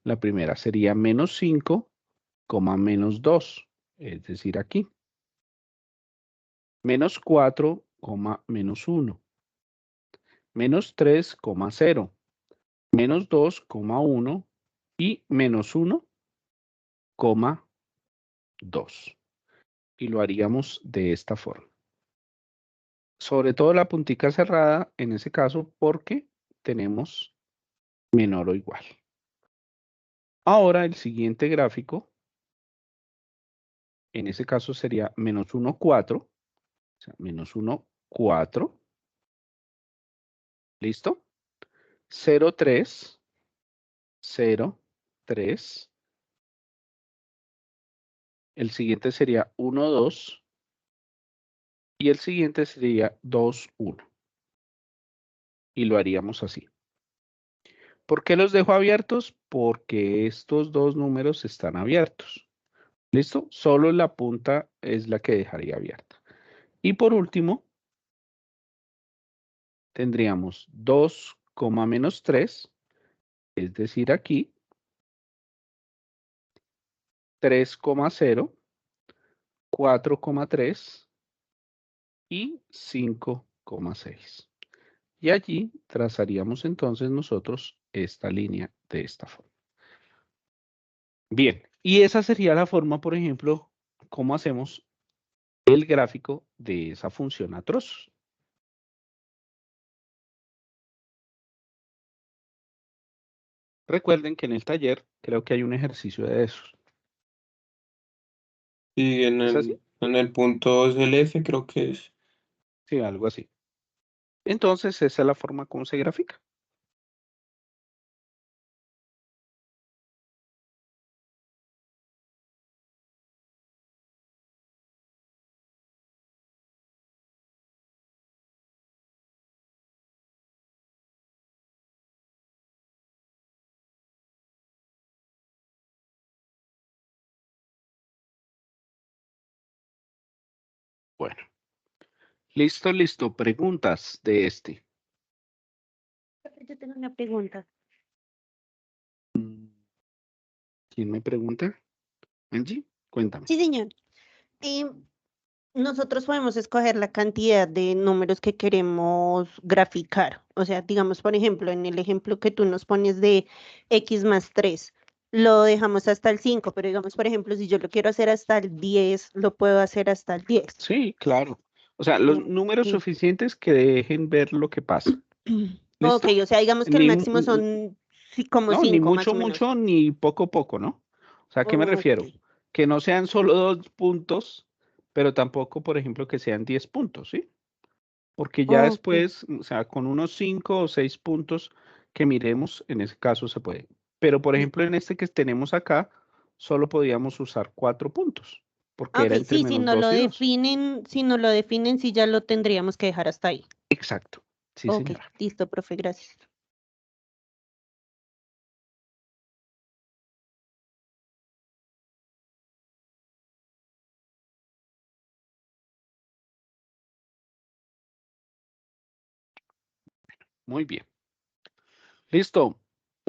la primera. Sería menos 5, menos 2. Es decir, aquí. Menos 4, menos 1. Menos 3, 0. Menos 2, 1. Y menos 1, 2. Y lo haríamos de esta forma. Sobre todo la puntica cerrada, en ese caso, porque tenemos menor o igual. Ahora el siguiente gráfico, en ese caso sería menos 1, 4. O sea, menos 1, 4. ¿Listo? 0, 3. 0, 3. El siguiente sería 1, 2. Y el siguiente sería 2, 1. Y lo haríamos así. ¿Por qué los dejo abiertos? Porque estos dos números están abiertos. ¿Listo? Solo la punta es la que dejaría abierta. Y por último, tendríamos 2, menos 3, es decir, aquí, 3,0, 4,3 y 5,6. Y allí trazaríamos entonces nosotros esta línea de esta forma. Bien, y esa sería la forma, por ejemplo, cómo hacemos el gráfico de esa función a trozos. Recuerden que en el taller creo que hay un ejercicio de esos.
Y
¿Es así?
en el punto 2 del F creo que es.
Sí, algo así. Entonces, esa es la forma como se grafica. Bueno, listo, listo. Preguntas de este.
Yo tengo una pregunta.
¿Quién me pregunta? Angie, cuéntame.
Sí, señor. Nosotros podemos escoger la cantidad de números que queremos graficar. O sea, digamos, por ejemplo, en el ejemplo que tú nos pones de x más 3, lo dejamos hasta el 5, pero digamos, por ejemplo, si yo lo quiero hacer hasta el 10, lo puedo hacer hasta el 10.
Sí, claro. O sea, los números
Ok.
suficientes que dejen ver lo que pasa.
Ok,
¿Listo?
o sea, digamos que el
Ni,
máximo son como
no, ni
5 más
mucho,
o menos.
mucho, ni poco, poco, ¿no? O sea, ¿a qué me refiero?
Ok.
Que no sean solo 2 puntos, pero tampoco, por ejemplo, que sean 10 puntos, ¿sí? Porque ya
Ok.
después, o sea, con unos 5 o 6 puntos que miremos, en ese caso se puede. Pero, por ejemplo, en este que tenemos acá, solo podíamos usar 4 puntos, porque era
Ok,
entre
sí, si
menos
no lo
2 y 2.
definen, si no lo definen, sí ya lo tendríamos que dejar hasta ahí.
Exacto. Sí,
Ok,
señora.
listo, profe, gracias.
Muy bien. Listo.